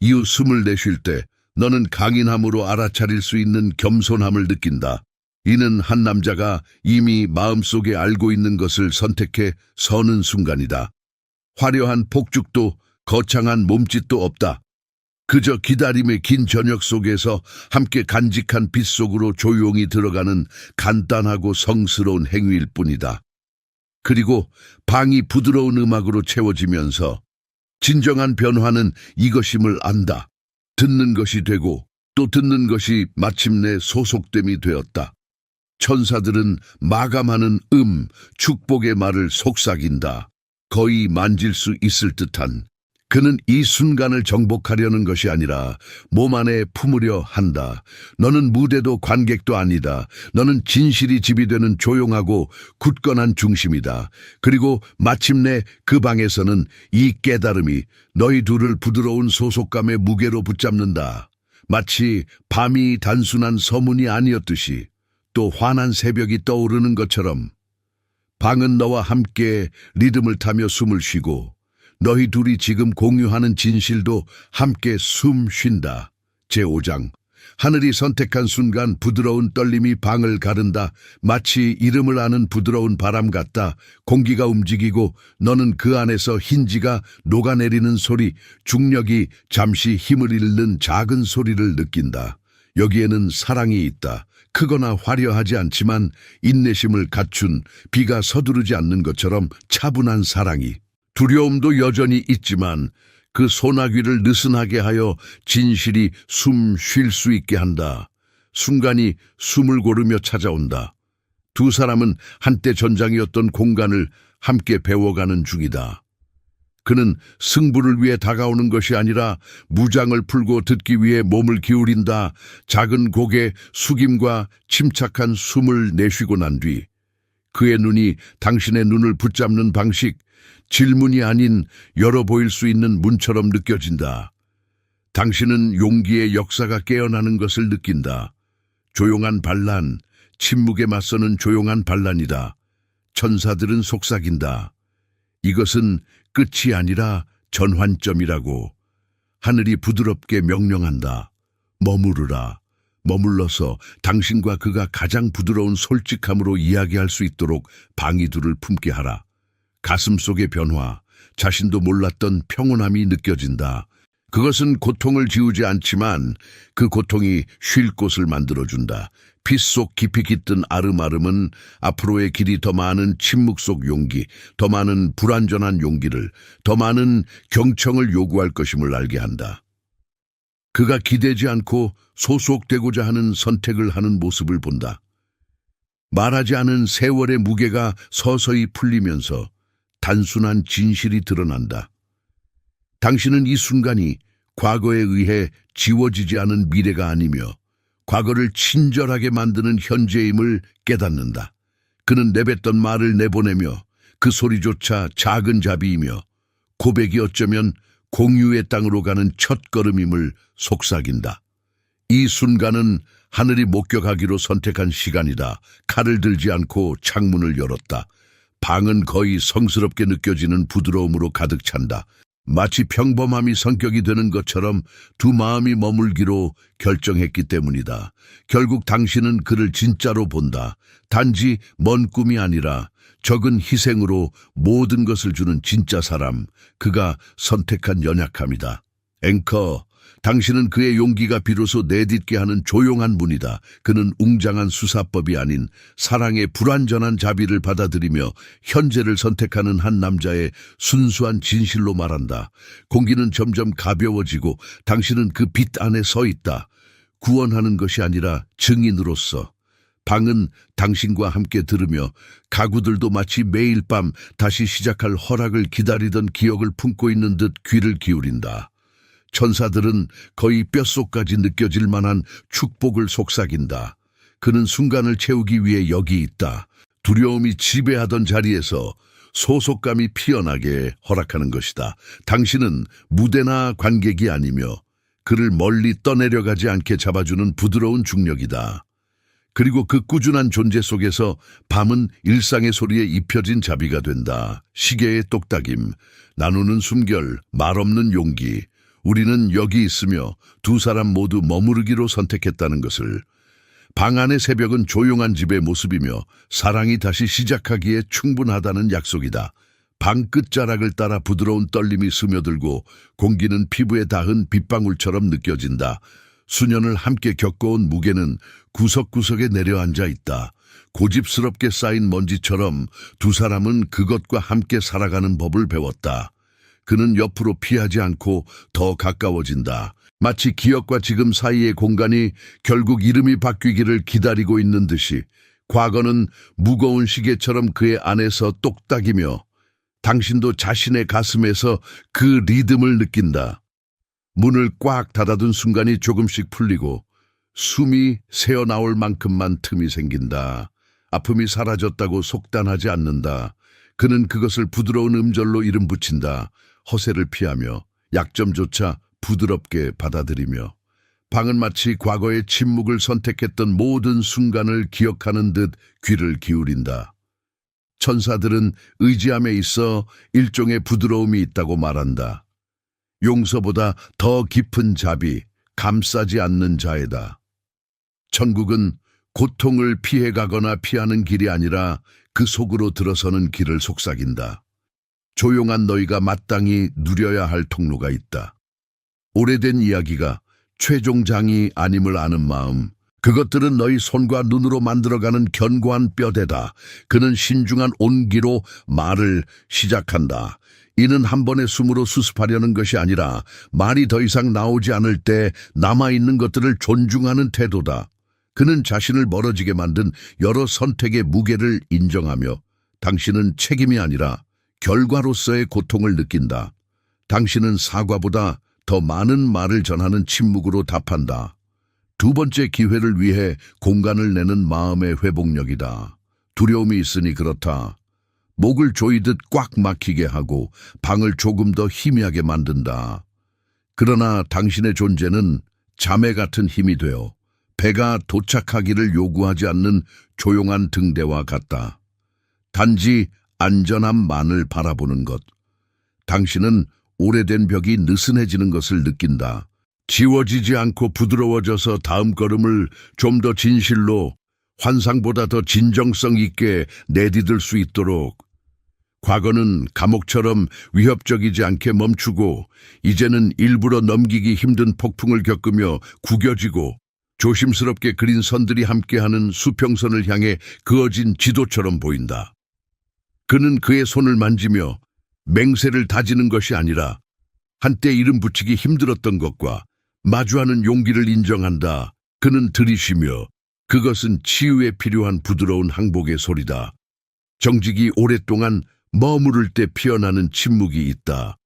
이후 숨을 내쉴 때 너는 강인함으로 알아차릴 수 있는 겸손함을 느낀다. 이는 한 남자가 이미 마음속에 알고 있는 것을 선택해 서는 순간이다. 화려한 폭죽도 거창한 몸짓도 없다. 그저 기다림의 긴 저녁 속에서 함께 간직한 빛 속으로 조용히 들어가는 간단하고 성스러운 행위일 뿐이다. 그리고 방이 부드러운 음악으로 채워지면서 진정한 변화는 이것임을 안다. 듣는 것이 되고 또 듣는 것이 마침내 소속됨이 되었다. 천사들은 마감하는 축복의 말을 속삭인다. 거의 만질 수 있을 듯한. 그는 이 순간을 정복하려는 것이 아니라 몸 안에 품으려 한다. 너는 무대도 관객도 아니다. 너는 진실이 집이 되는 조용하고 굳건한 중심이다. 그리고 마침내 그 방에서는 이 깨달음이 너희 둘을 부드러운 소속감의 무게로 붙잡는다. 마치 밤이 단순한 서문이 아니었듯이 또 환한 새벽이 떠오르는 것처럼 방은 너와 함께 리듬을 타며 숨을 쉬고 너희 둘이 지금 공유하는 진실도 함께 숨 쉰다. 제5장. 하늘이 선택한 순간 부드러운 떨림이 방을 가른다. 마치 이름을 아는 부드러운 바람 같다. 공기가 움직이고 너는 그 안에서 힌지가 녹아내리는 소리, 중력이 잠시 힘을 잃는 작은 소리를 느낀다. 여기에는 사랑이 있다. 크거나 화려하지 않지만 인내심을 갖춘 비가 서두르지 않는 것처럼 차분한 사랑이. 두려움도 여전히 있지만 그 소나기를 느슨하게 하여 진실이 숨 쉴 수 있게 한다. 순간이 숨을 고르며 찾아온다. 두 사람은 한때 전장이었던 공간을 함께 배워가는 중이다. 그는 승부를 위해 다가오는 것이 아니라 무장을 풀고 듣기 위해 몸을 기울인다. 작은 고개 숙임과 침착한 숨을 내쉬고 난 뒤 그의 눈이 당신의 눈을 붙잡는 방식, 질문이 아닌 열어 보일 수 있는 문처럼 느껴진다. 당신은 용기의 역사가 깨어나는 것을 느낀다. 조용한 반란, 침묵에 맞서는 조용한 반란이다. 천사들은 속삭인다. 이것은 끝이 아니라 전환점이라고. 하늘이 부드럽게 명령한다. 머무르라. 머물러서 당신과 그가 가장 부드러운 솔직함으로 이야기할 수 있도록 방이 둘을 품게 하라. 가슴 속의 변화, 자신도 몰랐던 평온함이 느껴진다. 그것은 고통을 지우지 않지만 그 고통이 쉴 곳을 만들어준다. 빛 속 깊이 깃든 아름아름은 앞으로의 길이 더 많은 침묵 속 용기, 더 많은 불완전한 용기를, 더 많은 경청을 요구할 것임을 알게 한다. 그가 기대지 않고 소속되고자 하는 선택을 하는 모습을 본다. 말하지 않은 세월의 무게가 서서히 풀리면서 단순한 진실이 드러난다. 당신은 이 순간이 과거에 의해 지워지지 않은 미래가 아니며 과거를 친절하게 만드는 현재임을 깨닫는다. 그는 내뱉던 말을 내보내며 그 소리조차 작은 자비이며 고백이 어쩌면 공유의 땅으로 가는 첫걸음임을 속삭인다. 이 순간은 하늘이 목격하기로 선택한 시간이다. 칼을 들지 않고 창문을 열었다. 방은 거의 성스럽게 느껴지는 부드러움으로 가득 찬다. 마치 평범함이 성격이 되는 것처럼 두 마음이 머물기로 결정했기 때문이다. 결국 당신은 그를 진짜로 본다. 단지 먼 꿈이 아니라 적은 희생으로 모든 것을 주는 진짜 사람, 그가 선택한 연약함이다. 앵커, 당신은 그의 용기가 비로소 내딛게 하는 조용한 문이다. 그는 웅장한 수사법이 아닌 사랑의 불완전한 자비를 받아들이며 현재를 선택하는 한 남자의 순수한 진실로 말한다. 공기는 점점 가벼워지고 당신은 그 빛 안에 서 있다. 구원하는 것이 아니라 증인으로서. 방은 당신과 함께 들으며 가구들도 마치 매일 밤 다시 시작할 허락을 기다리던 기억을 품고 있는 듯 귀를 기울인다. 천사들은 거의 뼛속까지 느껴질 만한 축복을 속삭인다. 그는 순간을 채우기 위해 여기 있다. 두려움이 지배하던 자리에서 소속감이 피어나게 허락하는 것이다. 당신은 무대나 관객이 아니며 그를 멀리 떠내려가지 않게 잡아주는 부드러운 중력이다. 그리고 그 꾸준한 존재 속에서 밤은 일상의 소리에 입혀진 자비가 된다. 시계의 똑딱임, 나누는 숨결, 말없는 용기. 우리는 여기 있으며 두 사람 모두 머무르기로 선택했다는 것을. 방 안의 새벽은 조용한 집의 모습이며 사랑이 다시 시작하기에 충분하다는 약속이다. 방 끝자락을 따라 부드러운 떨림이 스며들고 공기는 피부에 닿은 빗방울처럼 느껴진다. 수년을 함께 겪어온 무게는 구석구석에 내려앉아 있다. 고집스럽게 쌓인 먼지처럼 두 사람은 그것과 함께 살아가는 법을 배웠다. 그는 옆으로 피하지 않고 더 가까워진다. 마치 기억과 지금 사이의 공간이 결국 이름이 바뀌기를 기다리고 있는 듯이 과거는 무거운 시계처럼 그의 안에서 똑딱이며 당신도 자신의 가슴에서 그 리듬을 느낀다. 문을 꽉 닫아둔 순간이 조금씩 풀리고 숨이 새어나올 만큼만 틈이 생긴다. 아픔이 사라졌다고 속단하지 않는다. 그는 그것을 부드러운 음절로 이름 붙인다. 허세를 피하며 약점조차 부드럽게 받아들이며 방은 마치 과거의 침묵을 선택했던 모든 순간을 기억하는 듯 귀를 기울인다. 천사들은 의지함에 있어 일종의 부드러움이 있다고 말한다. 용서보다 더 깊은 자비, 감싸지 않는 자애다. 천국은 고통을 피해가거나 피하는 길이 아니라 그 속으로 들어서는 길을 속삭인다. 조용한 너희가 마땅히 누려야 할 통로가 있다. 오래된 이야기가 최종장이 아님을 아는 마음, 그것들은 너희 손과 눈으로 만들어가는 견고한 뼈대다. 그는 신중한 온기로 말을 시작한다. 이는 한 번의 숨으로 수습하려는 것이 아니라 말이 더 이상 나오지 않을 때 남아있는 것들을 존중하는 태도다. 그는 자신을 멀어지게 만든 여러 선택의 무게를 인정하며 당신은 책임이 아니라 결과로서의 고통을 느낀다. 당신은 사과보다 더 많은 말을 전하는 침묵으로 답한다. 두 번째 기회를 위해 공간을 내는 마음의 회복력이다. 두려움이 있으니 그렇다. 목을 조이듯 꽉 막히게 하고 방을 조금 더 희미하게 만든다. 그러나 당신의 존재는 자매 같은 힘이 되어 배가 도착하기를 요구하지 않는 조용한 등대와 같다. 단지 안전함만을 바라보는 것. 당신은 오래된 벽이 느슨해지는 것을 느낀다. 지워지지 않고 부드러워져서 다음 걸음을 좀 더 진실로, 환상보다 더 진정성 있게 내디딜 수 있도록. 과거는 감옥처럼 위협적이지 않게 멈추고 이제는 일부러 넘기기 힘든 폭풍을 겪으며 구겨지고 조심스럽게 그린 선들이 함께하는 수평선을 향해 그어진 지도처럼 보인다. 그는 그의 손을 만지며 맹세를 다지는 것이 아니라 한때 이름 붙이기 힘들었던 것과 마주하는 용기를 인정한다. 그는 들이쉬며 그것은 치유에 필요한 부드러운 항복의 소리다. 정직이 오랫동안 머무를 때 피어나는 침묵이 있다.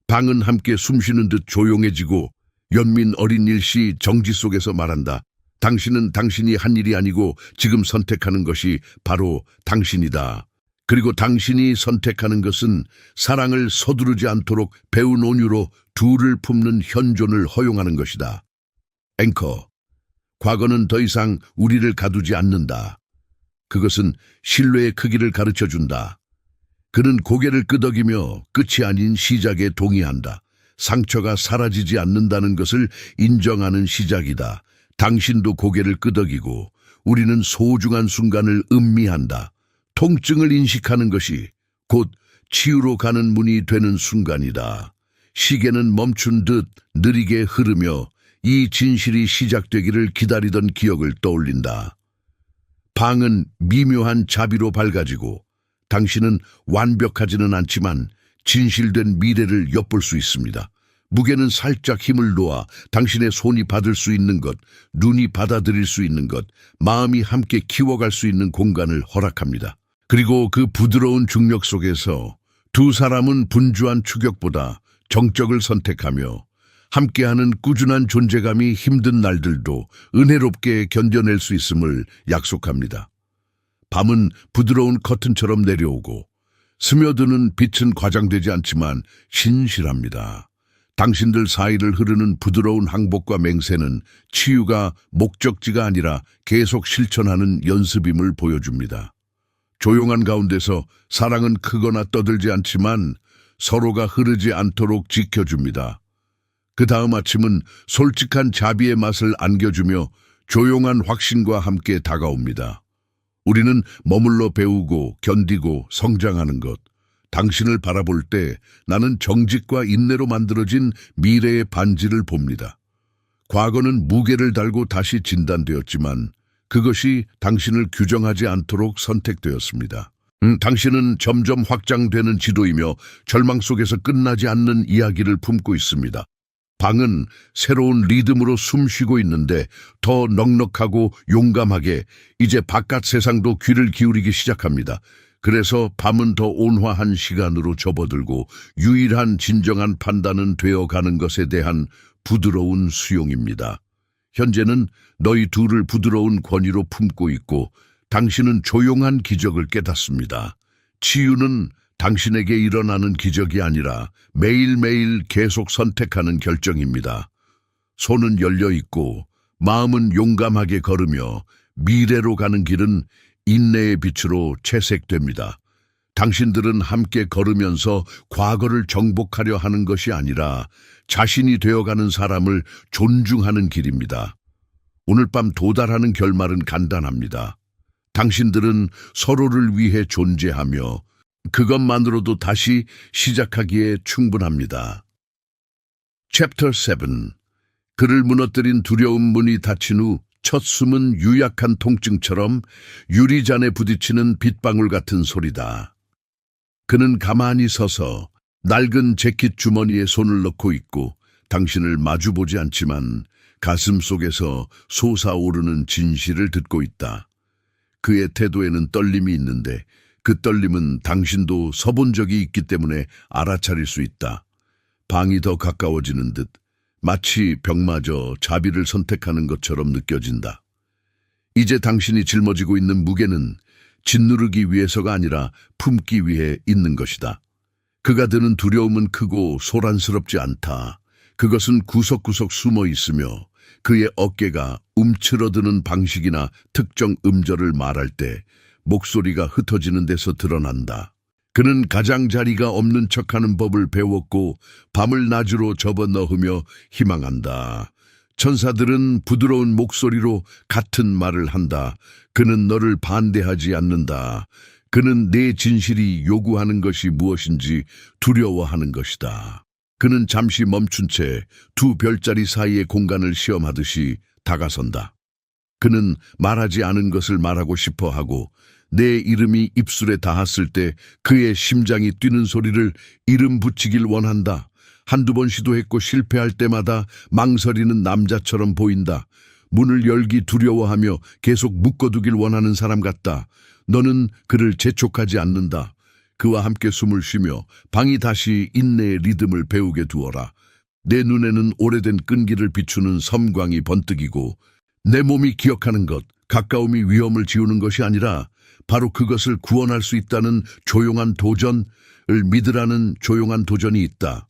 방은 함께 숨쉬는 듯 조용해지고 연민 어린 일시 정지 속에서 말한다. 당신은 당신이 한 일이 아니고 지금 선택하는 것이 바로 당신이다. 그리고 당신이 선택하는 것은 사랑을 서두르지 않도록 배운 온유로 둘을 품는 현존을 허용하는 것이다. 앵커, 과거는 더 이상 우리를 가두지 않는다. 그것은 신뢰의 크기를 가르쳐준다. 그는 고개를 끄덕이며 끝이 아닌 시작에 동의한다. 상처가 사라지지 않는다는 것을 인정하는 시작이다. 당신도 고개를 끄덕이고 우리는 소중한 순간을 음미한다. 통증을 인식하는 것이 곧 치유로 가는 문이 되는 순간이다. 시계는 멈춘 듯 느리게 흐르며 이 진실이 시작되기를 기다리던 기억을 떠올린다. 방은 미묘한 자비로 밝아지고 당신은 완벽하지는 않지만 진실된 미래를 엿볼 수 있습니다. 무게는 살짝 힘을 놓아 당신의 손이 받을 수 있는 것, 눈이 받아들일 수 있는 것, 마음이 함께 키워갈 수 있는 공간을 허락합니다. 그리고 그 부드러운 중력 속에서 두 사람은 분주한 추격보다 정적을 선택하며 함께하는 꾸준한 존재감이 힘든 날들도 은혜롭게 견뎌낼 수 있음을 약속합니다. 밤은 부드러운 커튼처럼 내려오고 스며드는 빛은 과장되지 않지만 신실합니다. 당신들 사이를 흐르는 부드러운 항복과 맹세는 치유가 목적지가 아니라 계속 실천하는 연습임을 보여줍니다. 조용한 가운데서 사랑은 크거나 떠들지 않지만 서로가 흐르지 않도록 지켜줍니다. 그 다음 아침은 솔직한 자비의 맛을 안겨주며 조용한 확신과 함께 다가옵니다. 우리는 머물러 배우고 견디고 성장하는 것. 당신을 바라볼 때 나는 정직과 인내로 만들어진 미래의 반지를 봅니다. 과거는 무게를 달고 다시 진단되었지만 그것이 당신을 규정하지 않도록 선택되었습니다. 당신은 점점 확장되는 지도이며 절망 속에서 끝나지 않는 이야기를 품고 있습니다. 방은 새로운 리듬으로 숨쉬고 있는데 더 넉넉하고 용감하게 이제 바깥 세상도 귀를 기울이기 시작합니다. 그래서 밤은 더 온화한 시간으로 접어들고 유일한 진정한 판단은 되어가는 것에 대한 부드러운 수용입니다. 현재는 너희 둘을 부드러운 권위로 품고 있고 당신은 조용한 기적을 깨닫습니다. 치유는 당신에게 일어나는 기적이 아니라 매일매일 계속 선택하는 결정입니다. 손은 열려 있고 마음은 용감하게 걸으며 미래로 가는 길은 인내의 빛으로 채색됩니다. 당신들은 함께 걸으면서 과거를 정복하려 하는 것이 아니라 자신이 되어가는 사람을 존중하는 길입니다. 오늘 밤 도달하는 결말은 간단합니다. 당신들은 서로를 위해 존재하며 그것만으로도 다시 시작하기에 충분합니다. Chapter 7. 그를 무너뜨린 두려움 문이 닫힌 후 첫 숨은 유약한 통증처럼 유리잔에 부딪히는 빗방울 같은 소리다. 그는 가만히 서서 낡은 재킷 주머니에 손을 넣고 있고 당신을 마주보지 않지만 가슴 속에서 솟아오르는 진실을 듣고 있다. 그의 태도에는 떨림이 있는데 그 떨림은 당신도 서본 적이 있기 때문에 알아차릴 수 있다. 방이 더 가까워지는 듯 마치 벽마저 자비를 선택하는 것처럼 느껴진다. 이제 당신이 짊어지고 있는 무게는 짓누르기 위해서가 아니라 품기 위해 있는 것이다. 그가 드는 두려움은 크고 소란스럽지 않다. 그것은 구석구석 숨어 있으며 그의 어깨가 움츠러드는 방식이나 특정 음절을 말할 때 목소리가 흩어지는 데서 드러난다. 그는 가장자리가 없는 척하는 법을 배웠고 밤을 낮으로 접어넣으며 희망한다. 천사들은 부드러운 목소리로 같은 말을 한다. 그는 너를 반대하지 않는다. 그는 내 진실이 요구하는 것이 무엇인지 두려워하는 것이다. 그는 잠시 멈춘 채 두 별자리 사이의 공간을 시험하듯이 다가선다. 그는 말하지 않은 것을 말하고 싶어 하고 내 이름이 입술에 닿았을 때 그의 심장이 뛰는 소리를 이름 붙이길 원한다. 한두 번 시도했고 실패할 때마다 망설이는 남자처럼 보인다. 문을 열기 두려워하며 계속 묶어두길 원하는 사람 같다. 너는 그를 재촉하지 않는다. 그와 함께 숨을 쉬며 방이 다시 인내의 리듬을 배우게 두어라. 내 눈에는 오래된 끈기를 비추는 섬광이 번뜩이고 내 몸이 기억하는 것, 가까움이 위험을 지우는 것이 아니라 바로 그것을 구원할 수 있다는 조용한 도전을 믿으라는 조용한 도전이 있다.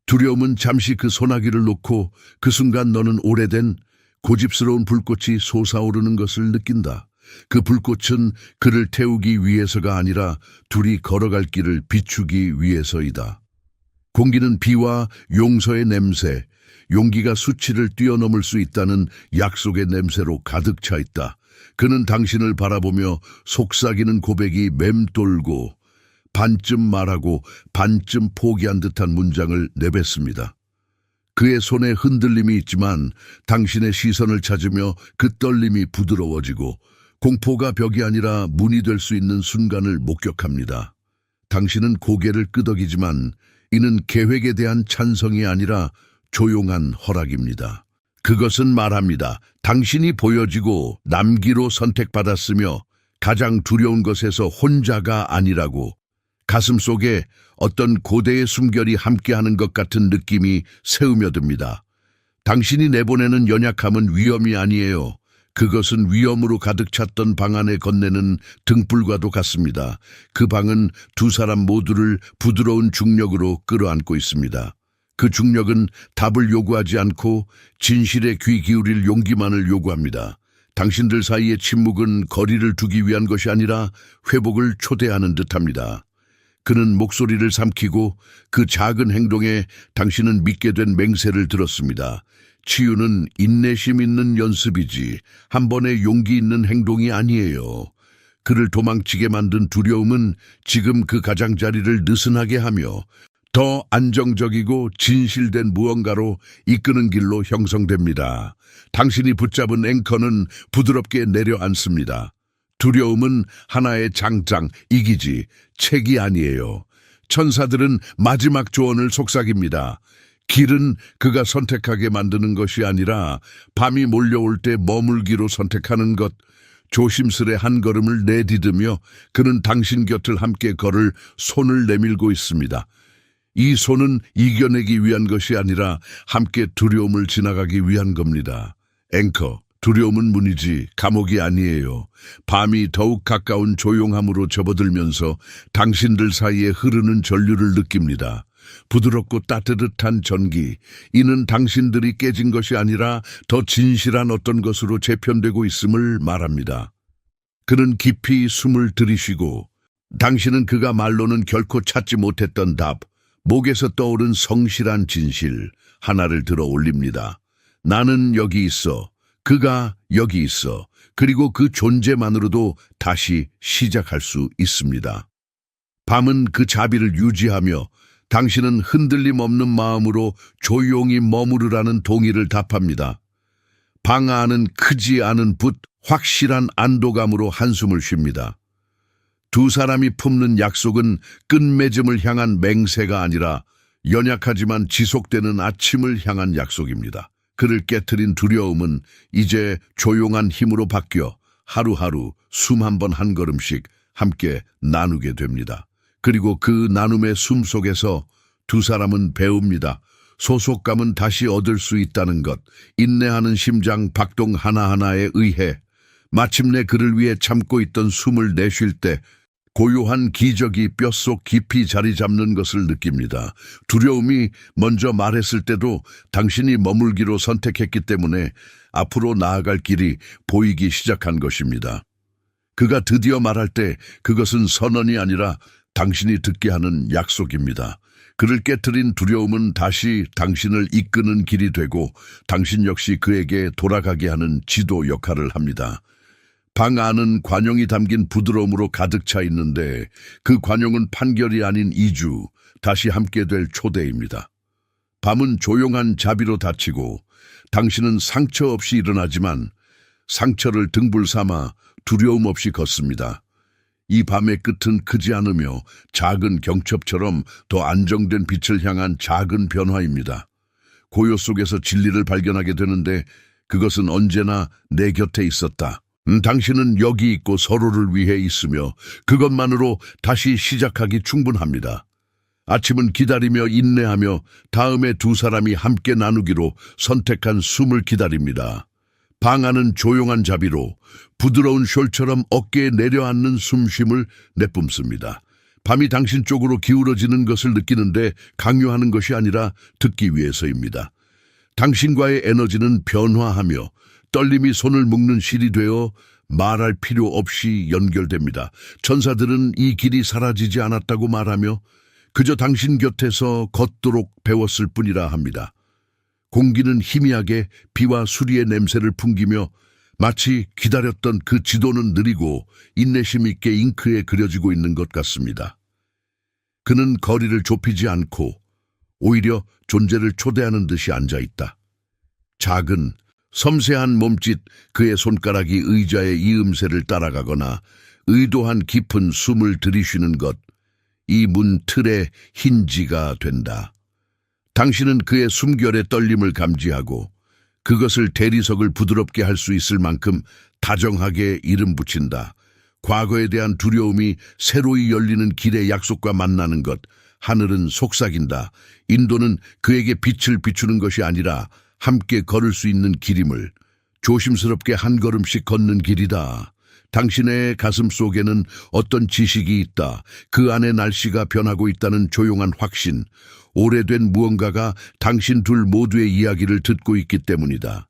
두려움은 잠시 그 소나기를 놓고 그 순간 너는 오래된 고집스러운 불꽃이 솟아오르는 것을 느낀다. 그 불꽃은 그를 태우기 위해서가 아니라 둘이 걸어갈 길을 비추기 위해서이다. 공기는 비와 용서의 냄새, 용기가 수치를 뛰어넘을 수 있다는 약속의 냄새로 가득 차 있다. 그는 당신을 바라보며 속삭이는 고백이 맴돌고 반쯤 말하고 반쯤 포기한 듯한 문장을 내뱉습니다. 그의 손에 흔들림이 있지만 당신의 시선을 찾으며 그 떨림이 부드러워지고 공포가 벽이 아니라 문이 될 수 있는 순간을 목격합니다. 당신은 고개를 끄덕이지만 이는 계획에 대한 찬성이 아니라 조용한 허락입니다. 그것은 말합니다. 당신이 보여지고 남기로 선택받았으며 가장 두려운 것에서 혼자가 아니라고. 가슴 속에 어떤 고대의 숨결이 함께하는 것 같은 느낌이 새으며듭니다. 당신이 내보내는 연약함은 위험이 아니에요. 그것은 위험으로 가득 찼던 방 안에 건네는 등불과도 같습니다. 그 방은 두 사람 모두를 부드러운 중력으로 끌어안고 있습니다. 그 중력은 답을 요구하지 않고 진실에 귀 기울일 용기만을 요구합니다. 당신들 사이의 침묵은 거리를 두기 위한 것이 아니라 회복을 초대하는 듯합니다. 그는 목소리를 삼키고 그 작은 행동에 당신은 믿게 된 맹세를 들었습니다. 치유는 인내심 있는 연습이지 한 번의 용기 있는 행동이 아니에요. 그를 도망치게 만든 두려움은 지금 그 가장자리를 느슨하게 하며 더 안정적이고 진실된 무언가로 이끄는 길로 형성됩니다. 당신이 붙잡은 앵커는 부드럽게 내려앉습니다. 두려움은 하나의 장장, 이기지, 책이 아니에요. 천사들은 마지막 조언을 속삭입니다. 길은 그가 선택하게 만드는 것이 아니라 밤이 몰려올 때 머물기로 선택하는 것. 조심스레 한 걸음을 내디디며 그는 당신 곁을 함께 걸을 손을 내밀고 있습니다. 이 손은 이겨내기 위한 것이 아니라 함께 두려움을 지나가기 위한 겁니다. 앵커, 두려움은 문이지 감옥이 아니에요. 밤이 더욱 가까운 조용함으로 접어들면서 당신들 사이에 흐르는 전류를 느낍니다. 부드럽고 따뜻한 전기, 이는 당신들이 깨진 것이 아니라 더 진실한 어떤 것으로 재편되고 있음을 말합니다. 그는 깊이 숨을 들이쉬고 당신은 그가 말로는 결코 찾지 못했던 답, 목에서 떠오른 성실한 진실 하나를 들어 올립니다. 나는 여기 있어. 그가 여기 있어. 그리고 그 존재만으로도 다시 시작할 수 있습니다. 밤은 그 자비를 유지하며 당신은 흔들림 없는 마음으로 조용히 머무르라는 동의를 답합니다. 방 안은 크지 않은 붓, 확실한 안도감으로 한숨을 쉽니다. 두 사람이 품는 약속은 끝맺음을 향한 맹세가 아니라 연약하지만 지속되는 아침을 향한 약속입니다. 그를 깨트린 두려움은 이제 조용한 힘으로 바뀌어 하루하루 숨 한 번 한 걸음씩 함께 나누게 됩니다. 그리고 그 나눔의 숨 속에서 두 사람은 배웁니다. 소속감은 다시 얻을 수 있다는 것, 인내하는 심장 박동 하나하나에 의해 마침내 그를 위해 참고 있던 숨을 내쉴 때 고요한 기적이 뼛속 깊이 자리 잡는 것을 느낍니다. 두려움이 먼저 말했을 때도 당신이 머물기로 선택했기 때문에 앞으로 나아갈 길이 보이기 시작한 것입니다. 그가 드디어 말할 때 그것은 선언이 아니라 당신이 듣게 하는 약속입니다. 그를 깨트린 두려움은 다시 당신을 이끄는 길이 되고 당신 역시 그에게 돌아가게 하는 지도 역할을 합니다. 방 안은 관용이 담긴 부드러움으로 가득 차 있는데 그 관용은 판결이 아닌 이주, 다시 함께 될 초대입니다. 밤은 조용한 자비로 닫히고 당신은 상처 없이 일어나지만 상처를 등불 삼아 두려움 없이 걷습니다. 이 밤의 끝은 크지 않으며 작은 경첩처럼 더 안정된 빛을 향한 작은 변화입니다. 고요 속에서 진리를 발견하게 되는데 그것은 언제나 내 곁에 있었다. 당신은 여기 있고 서로를 위해 있으며 그것만으로 다시 시작하기 충분합니다. 아침은 기다리며 인내하며 다음에 두 사람이 함께 나누기로 선택한 숨을 기다립니다. 방 안은 조용한 자비로 부드러운 숄처럼 어깨에 내려앉는 숨쉼을 내뿜습니다. 밤이 당신 쪽으로 기울어지는 것을 느끼는데 강요하는 것이 아니라 듣기 위해서입니다. 당신과의 에너지는 변화하며 떨림이 손을 묶는 실이 되어 말할 필요 없이 연결됩니다. 천사들은 이 길이 사라지지 않았다고 말하며 그저 당신 곁에서 걷도록 배웠을 뿐이라 합니다. 공기는 희미하게 비와 수리의 냄새를 풍기며 마치 기다렸던 그 지도는 느리고 인내심 있게 잉크에 그려지고 있는 것 같습니다. 그는 거리를 좁히지 않고 오히려 존재를 초대하는 듯이 앉아있다. 작은 섬세한 몸짓, 그의 손가락이 의자의 이음새를 따라가거나 의도한 깊은 숨을 들이쉬는 것, 이 문 틀의 힌지가 된다. 당신은 그의 숨결의 떨림을 감지하고 그것을 대리석을 부드럽게 할 수 있을 만큼 다정하게 이름 붙인다. 과거에 대한 두려움이 새로이 열리는 길의 약속과 만나는 것, 하늘은 속삭인다. 인도는 그에게 빛을 비추는 것이 아니라 함께 걸을 수 있는 길임을, 조심스럽게 한 걸음씩 걷는 길이다. 당신의 가슴 속에는 어떤 지식이 있다. 그 안에 날씨가 변하고 있다는 조용한 확신. 오래된 무언가가 당신 둘 모두의 이야기를 듣고 있기 때문이다.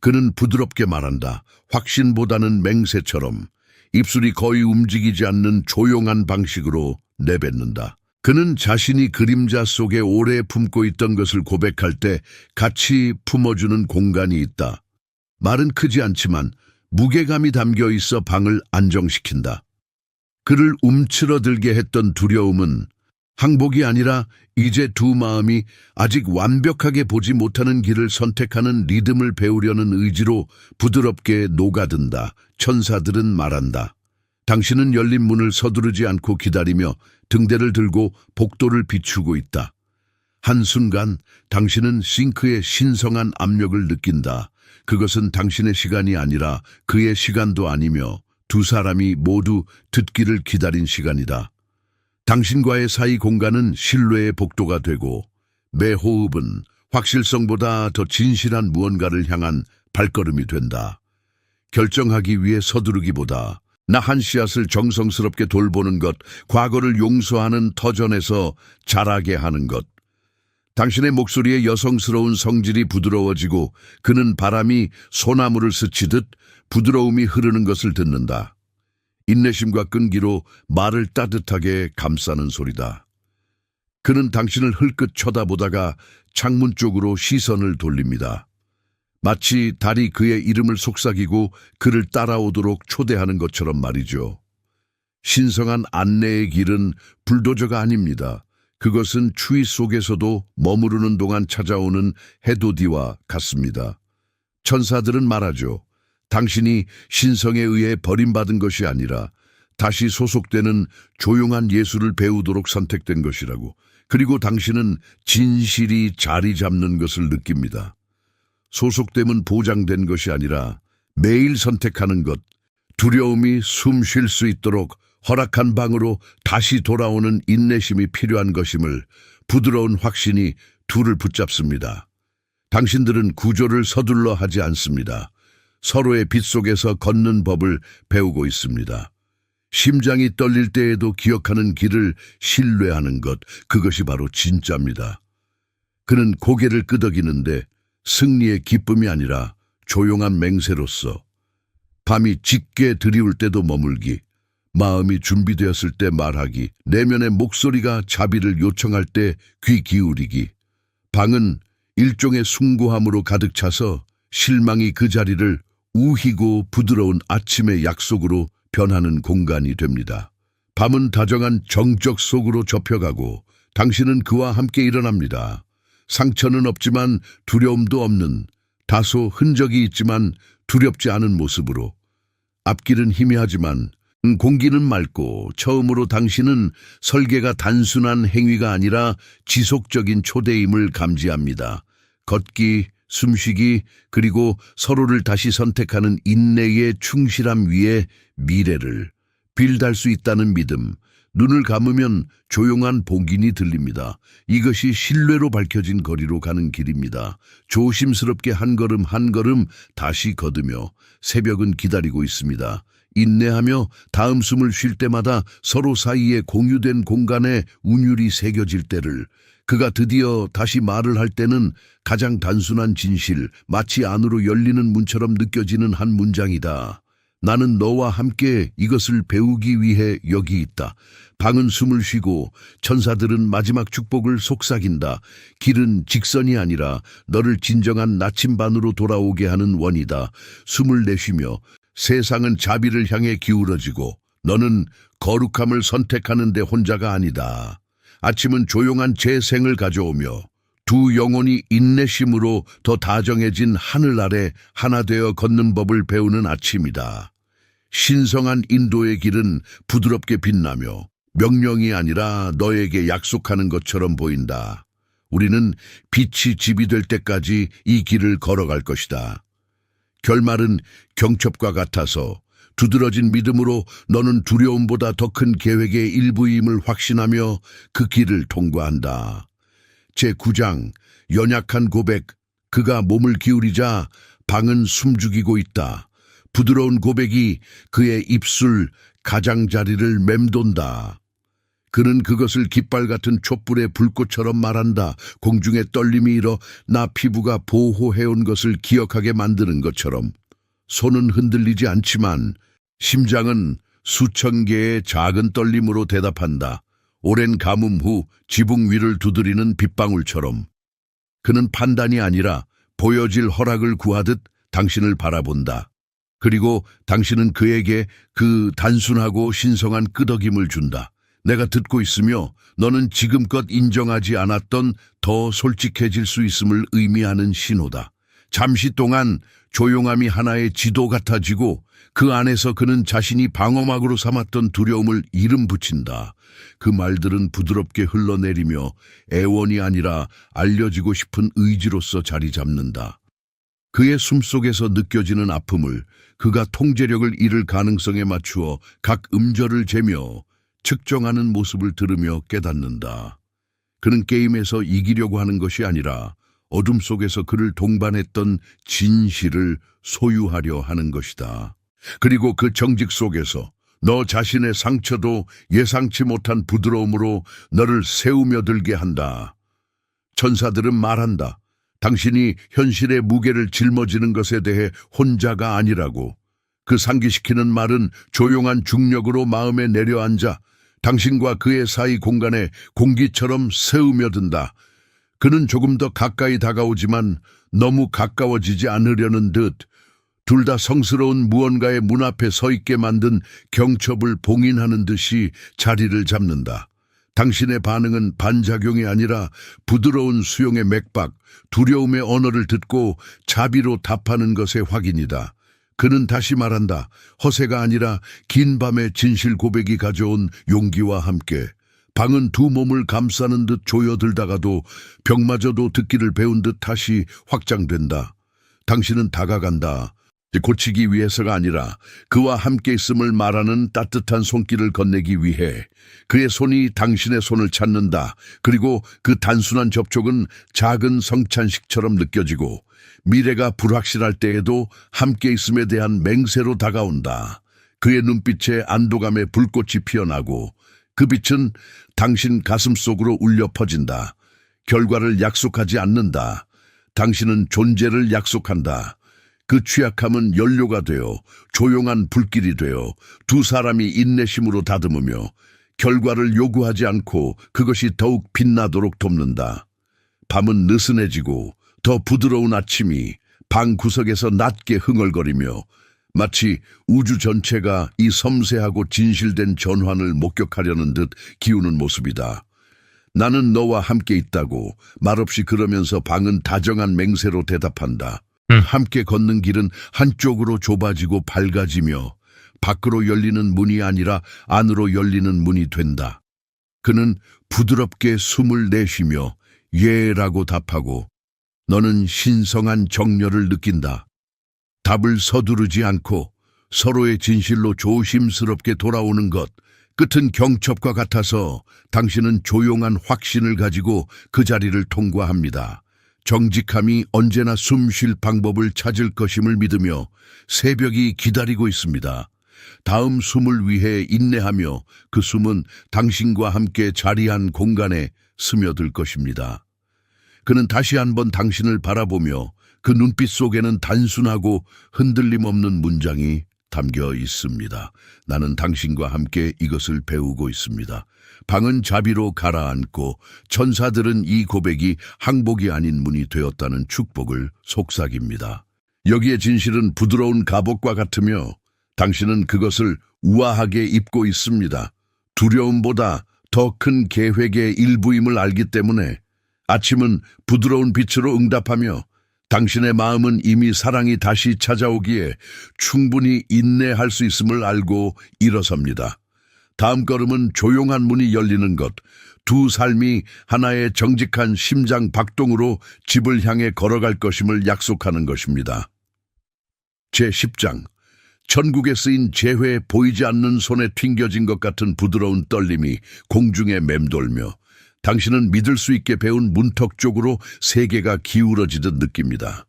그는 부드럽게 말한다. 확신보다는 맹세처럼. 입술이 거의 움직이지 않는 조용한 방식으로 내뱉는다. 그는 자신이 그림자 속에 오래 품고 있던 것을 고백할 때 같이 품어주는 공간이 있다. 말은 크지 않지만 무게감이 담겨 있어 방을 안정시킨다. 그를 움츠러들게 했던 두려움은 항복이 아니라 이제 두 마음이 아직 완벽하게 보지 못하는 길을 선택하는 리듬을 배우려는 의지로 부드럽게 녹아든다. 천사들은 말한다. 당신은 열린 문을 서두르지 않고 기다리며 등대를 들고 복도를 비추고 있다. 한순간 당신은 싱크의 신성한 압력을 느낀다. 그것은 당신의 시간이 아니라 그의 시간도 아니며 두 사람이 모두 듣기를 기다린 시간이다. 당신과의 사이 공간은 신뢰의 복도가 되고 매 호흡은 확실성보다 더 진실한 무언가를 향한 발걸음이 된다. 결정하기 위해 서두르기보다 나 한 씨앗을 정성스럽게 돌보는 것, 과거를 용서하는 터전에서 자라게 하는 것. 당신의 목소리의 여성스러운 성질이 부드러워지고 그는 바람이 소나무를 스치듯 부드러움이 흐르는 것을 듣는다. 인내심과 끈기로 말을 따뜻하게 감싸는 소리다. 그는 당신을 흘끗 쳐다보다가 창문 쪽으로 시선을 돌립니다. 마치 달이 그의 이름을 속삭이고 그를 따라오도록 초대하는 것처럼 말이죠. 신성한 안내의 길은 불도저가 아닙니다. 그것은 추위 속에서도 머무르는 동안 찾아오는 해돋이와 같습니다. 천사들은 말하죠. 당신이 신성에 의해 버림받은 것이 아니라 다시 소속되는 조용한 예술을 배우도록 선택된 것이라고. 그리고 당신은 진실이 자리 잡는 것을 느낍니다. 소속됨은 보장된 것이 아니라 매일 선택하는 것, 두려움이 숨 쉴 수 있도록 허락한 방으로 다시 돌아오는 인내심이 필요한 것임을 부드러운 확신이 둘을 붙잡습니다. 당신들은 구조를 서둘러 하지 않습니다. 서로의 빛 속에서 걷는 법을 배우고 있습니다. 심장이 떨릴 때에도 기억하는 길을 신뢰하는 것, 그것이 바로 진짜입니다. 그는 고개를 끄덕이는데 승리의 기쁨이 아니라 조용한 맹세로서 밤이 짙게 드리울 때도 머물기, 마음이 준비되었을 때 말하기, 내면의 목소리가 자비를 요청할 때 귀 기울이기. 방은 일종의 숭고함으로 가득 차서 실망이 그 자리를 우희고 부드러운 아침의 약속으로 변하는 공간이 됩니다. 밤은 다정한 정적 속으로 접혀가고 당신은 그와 함께 일어납니다. 상처는 없지만 두려움도 없는, 다소 흔적이 있지만 두렵지 않은 모습으로. 앞길은 희미하지만 공기는 맑고 처음으로 당신은 설계가 단순한 행위가 아니라 지속적인 초대임을 감지합니다. 걷기, 숨쉬기, 그리고 서로를 다시 선택하는 인내의 충실함 위에 미래를 빌달 수 있다는 믿음. 눈을 감으면 조용한 봉긴이 들립니다. 이것이 신뢰로 밝혀진 거리로 가는 길입니다. 조심스럽게 한 걸음 한 걸음 다시 걷으며 새벽은 기다리고 있습니다. 인내하며 다음 숨을 쉴 때마다 서로 사이에 공유된 공간에 운율이 새겨질 때를, 그가 드디어 다시 말을 할 때는 가장 단순한 진실, 마치 안으로 열리는 문처럼 느껴지는 한 문장이다. 나는 너와 함께 이것을 배우기 위해 여기 있다. 방은 숨을 쉬고 천사들은 마지막 축복을 속삭인다. 길은 직선이 아니라 너를 진정한 나침반으로 돌아오게 하는 원이다. 숨을 내쉬며 세상은 자비를 향해 기울어지고 너는 거룩함을 선택하는 데 혼자가 아니다. 아침은 조용한 재생을 가져오며 두 영혼이 인내심으로 더 다정해진 하늘 아래 하나 되어 걷는 법을 배우는 아침이다. 신성한 인도의 길은 부드럽게 빛나며 명령이 아니라 너에게 약속하는 것처럼 보인다. 우리는 빛이 집이 될 때까지 이 길을 걸어갈 것이다. 결말은 경첩과 같아서 두드러진 믿음으로 너는 두려움보다 더 큰 계획의 일부임을 확신하며 그 길을 통과한다. 제9장 연약한 고백. 그가 몸을 기울이자 방은 숨죽이고 있다. 부드러운 고백이 그의 입술 가장자리를 맴돈다. 그는 그것을 깃발 같은 촛불의 불꽃처럼 말한다. 공중에 떨림이 일어 나 피부가 보호해온 것을 기억하게 만드는 것처럼. 손은 흔들리지 않지만 심장은 수천 개의 작은 떨림으로 대답한다. 오랜 가뭄 후 지붕 위를 두드리는 빗방울처럼. 그는 판단이 아니라 보여질 허락을 구하듯 당신을 바라본다. 그리고 당신은 그에게 그 단순하고 신성한 끄덕임을 준다. 내가 듣고 있으며 너는 지금껏 인정하지 않았던 더 솔직해질 수 있음을 의미하는 신호다. 잠시 동안 조용함이 하나의 지도 같아지고 그 안에서 그는 자신이 방어막으로 삼았던 두려움을 이름 붙인다. 그 말들은 부드럽게 흘러내리며 애원이 아니라 알려지고 싶은 의지로서 자리 잡는다. 그의 숨속에서 느껴지는 아픔을 그가 통제력을 잃을 가능성에 맞추어 각 음절을 재며 측정하는 모습을 들으며 깨닫는다. 그는 게임에서 이기려고 하는 것이 아니라 어둠 속에서 그를 동반했던 진실을 소유하려 하는 것이다. 그리고 그 정직 속에서 너 자신의 상처도 예상치 못한 부드러움으로 너를 세우며 들게 한다. 천사들은 말한다. 당신이 현실의 무게를 짊어지는 것에 대해 혼자가 아니라고. 그 상기시키는 말은 조용한 중력으로 마음에 내려앉아 당신과 그의 사이 공간에 공기처럼 스며든다. 그는 조금 더 가까이 다가오지만 너무 가까워지지 않으려는 듯 둘 다 성스러운 무언가의 문 앞에 서 있게 만든 경첩을 봉인하는 듯이 자리를 잡는다. 당신의 반응은 반작용이 아니라 부드러운 수용의 맥박, 두려움의 언어를 듣고 자비로 답하는 것의 확인이다. 그는 다시 말한다. 허세가 아니라 긴 밤의 진실 고백이 가져온 용기와 함께 방은 두 몸을 감싸는 듯 조여들다가도 벽마저도 듣기를 배운 듯 다시 확장된다. 당신은 다가간다. 고치기 위해서가 아니라 그와 함께 있음을 말하는 따뜻한 손길을 건네기 위해 그의 손이 당신의 손을 찾는다. 그리고 그 단순한 접촉은 작은 성찬식처럼 느껴지고 미래가 불확실할 때에도 함께 있음에 대한 맹세로 다가온다. 그의 눈빛에 안도감의 불꽃이 피어나고 그 빛은 당신 가슴 속으로 울려 퍼진다. 결과를 약속하지 않는다. 당신은 존재를 약속한다. 그 취약함은 연료가 되어 조용한 불길이 되어 두 사람이 인내심으로 다듬으며 결과를 요구하지 않고 그것이 더욱 빛나도록 돕는다. 밤은 느슨해지고 더 부드러운 아침이 방 구석에서 낮게 흥얼거리며 마치 우주 전체가 이 섬세하고 진실된 전환을 목격하려는 듯 기우는 모습이다. 나는 너와 함께 있다고 말없이 그러면서 방은 다정한 맹세로 대답한다. 함께 걷는 길은 한쪽으로 좁아지고 밝아지며 밖으로 열리는 문이 아니라 안으로 열리는 문이 된다. 그는 부드럽게 숨을 내쉬며 예라고 답하고 너는 신성한 정열을 느낀다. 답을 서두르지 않고 서로의 진실로 조심스럽게 돌아오는 것, 끝은 경첩과 같아서 당신은 조용한 확신을 가지고 그 자리를 통과합니다. 정직함이 언제나 숨 쉴 방법을 찾을 것임을 믿으며 새벽이 기다리고 있습니다. 다음 숨을 위해 인내하며 그 숨은 당신과 함께 자리한 공간에 스며들 것입니다. 그는 다시 한번 당신을 바라보며 그 눈빛 속에는 단순하고 흔들림 없는 문장이 담겨 있습니다. 나는 당신과 함께 이것을 배우고 있습니다. 방은 자비로 가라앉고 천사들은 이 고백이 항복이 아닌 문이 되었다는 축복을 속삭입니다. 여기에 진실은 부드러운 갑옷과 같으며 당신은 그것을 우아하게 입고 있습니다. 두려움보다 더 큰 계획의 일부임을 알기 때문에 아침은 부드러운 빛으로 응답하며 당신의 마음은 이미 사랑이 다시 찾아오기에 충분히 인내할 수 있음을 알고 일어섭니다. 다음 걸음은 조용한 문이 열리는 것, 두 삶이 하나의 정직한 심장 박동으로 집을 향해 걸어갈 것임을 약속하는 것입니다. 제10장, 천국에 쓰인 재회에 보이지 않는 손에 튕겨진 것 같은 부드러운 떨림이 공중에 맴돌며 당신은 믿을 수 있게 배운 문턱 쪽으로 세계가 기울어지듯 느낍니다.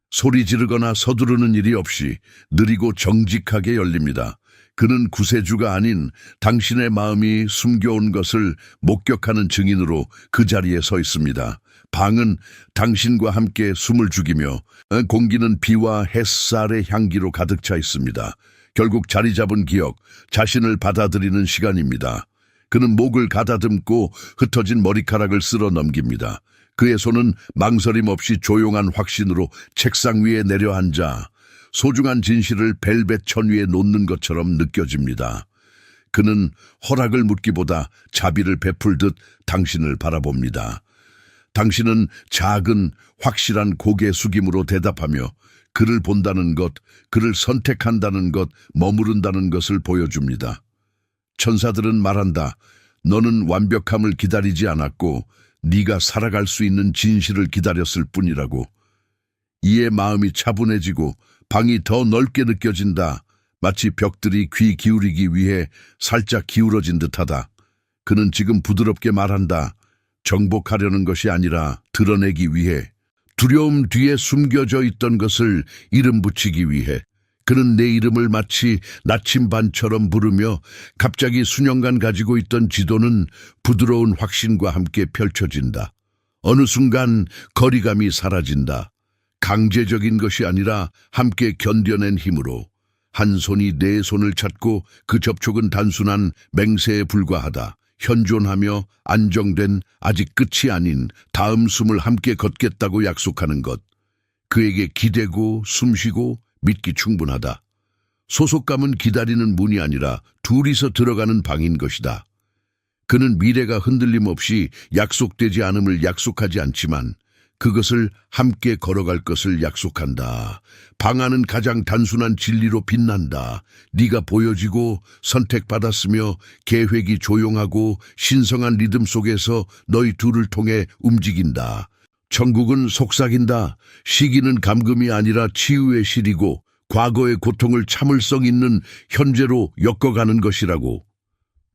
소리 지르거나 서두르는 일이 없이 느리고 정직하게 열립니다. 그는 구세주가 아닌 당신의 마음이 숨겨온 것을 목격하는 증인으로 그 자리에 서 있습니다. 방은 당신과 함께 숨을 죽이며 공기는 비와 햇살의 향기로 가득 차 있습니다. 결국 자리 잡은 기억, 자신을 받아들이는 시간입니다. 그는 목을 가다듬고 흩어진 머리카락을 쓸어 넘깁니다. 그의 손은 망설임 없이 조용한 확신으로 책상 위에 내려앉아 소중한 진실을 벨벳 천 위에 놓는 것처럼 느껴집니다. 그는 허락을 묻기보다 자비를 베풀듯 당신을 바라봅니다. 당신은 작은 확실한 고개 숙임으로 대답하며 그를 본다는 것, 그를 선택한다는 것, 머무른다는 것을 보여줍니다. 천사들은 말한다. 너는 완벽함을 기다리지 않았고 네가 살아갈 수 있는 진실을 기다렸을 뿐이라고. 이에 마음이 차분해지고 방이 더 넓게 느껴진다. 마치 벽들이 귀 기울이기 위해 살짝 기울어진 듯하다. 그는 지금 부드럽게 말한다. 정복하려는 것이 아니라 드러내기 위해. 두려움 뒤에 숨겨져 있던 것을 이름 붙이기 위해. 그는 내 이름을 마치 나침반처럼 부르며 갑자기 수년간 가지고 있던 지도는 부드러운 확신과 함께 펼쳐진다. 어느 순간 거리감이 사라진다. 강제적인 것이 아니라 함께 견뎌낸 힘으로. 한 손이 내 손을 찾고 그 접촉은 단순한 맹세에 불과하다. 현존하며 안정된 아직 끝이 아닌 다음 숨을 함께 걷겠다고 약속하는 것. 그에게 기대고 숨쉬고 믿기 충분하다. 소속감은 기다리는 문이 아니라 둘이서 들어가는 방인 것이다. 그는 미래가 흔들림 없이 약속되지 않음을 약속하지 않지만 그것을 함께 걸어갈 것을 약속한다. 방 안은 가장 단순한 진리로 빛난다. 네가 보여지고 선택받았으며 계획이 조용하고 신성한 리듬 속에서 너희 둘을 통해 움직인다. 천국은 속삭인다. 시기는 감금이 아니라 치유의 실이고 과거의 고통을 참을성 있는 현재로 엮어가는 것이라고.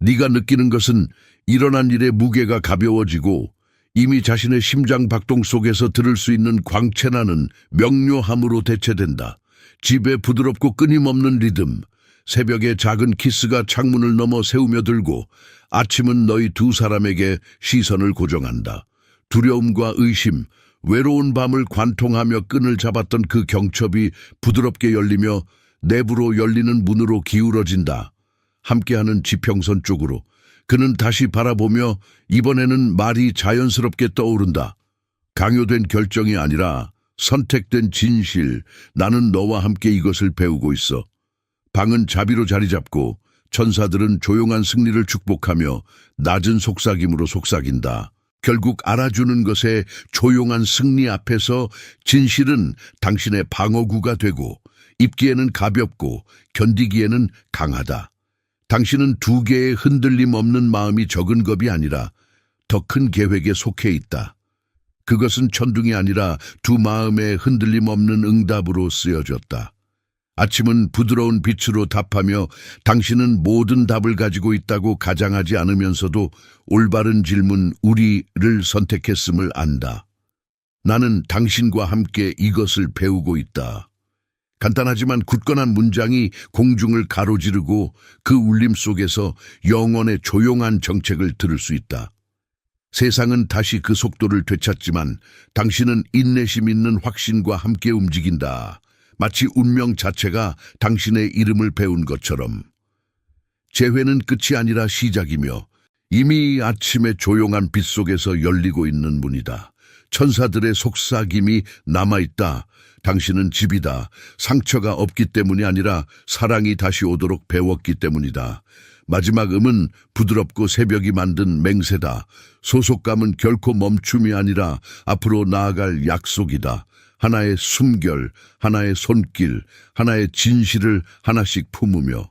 네가 느끼는 것은 일어난 일의 무게가 가벼워지고 이미 자신의 심장 박동 속에서 들을 수 있는 광채나는 명료함으로 대체된다. 집의 부드럽고 끊임없는 리듬, 새벽의 작은 키스가 창문을 넘어 새우며 들고 아침은 너희 두 사람에게 시선을 고정한다. 두려움과 의심, 외로운 밤을 관통하며 끈을 잡았던 그 경첩이 부드럽게 열리며 내부로 열리는 문으로 기울어진다. 함께하는 지평선 쪽으로. 그는 다시 바라보며 이번에는 말이 자연스럽게 떠오른다. 강요된 결정이 아니라 선택된 진실. 나는 너와 함께 이것을 배우고 있어. 방은 자비로 자리 잡고 천사들은 조용한 승리를 축복하며 낮은 속삭임으로 속삭인다. 결국 알아주는 것에 조용한 승리 앞에서 진실은 당신의 방어구가 되고 입기에는 가볍고 견디기에는 강하다. 당신은 두 개의 흔들림 없는 마음이 적은 겁이 아니라 더 큰 계획에 속해 있다. 그것은 천둥이 아니라 두 마음의 흔들림 없는 응답으로 쓰여졌다. 아침은 부드러운 빛으로 답하며 당신은 모든 답을 가지고 있다고 가장하지 않으면서도 올바른 질문 우리를 선택했음을 안다. 나는 당신과 함께 이것을 배우고 있다. 간단하지만 굳건한 문장이 공중을 가로지르고 그 울림 속에서 영혼의 조용한 정책을 들을 수 있다. 세상은 다시 그 속도를 되찾지만 당신은 인내심 있는 확신과 함께 움직인다. 마치 운명 자체가 당신의 이름을 배운 것처럼. 재회는 끝이 아니라 시작이며 이미 아침의 조용한 빛 속에서 열리고 있는 문이다. 천사들의 속삭임이 남아있다. 당신은 집이다. 상처가 없기 때문이 아니라 사랑이 다시 오도록 배웠기 때문이다. 마지막 음은 부드럽고 새벽이 만든 맹세다. 소속감은 결코 멈춤이 아니라 앞으로 나아갈 약속이다. 하나의 숨결, 하나의 손길, 하나의 진실을 하나씩 품으며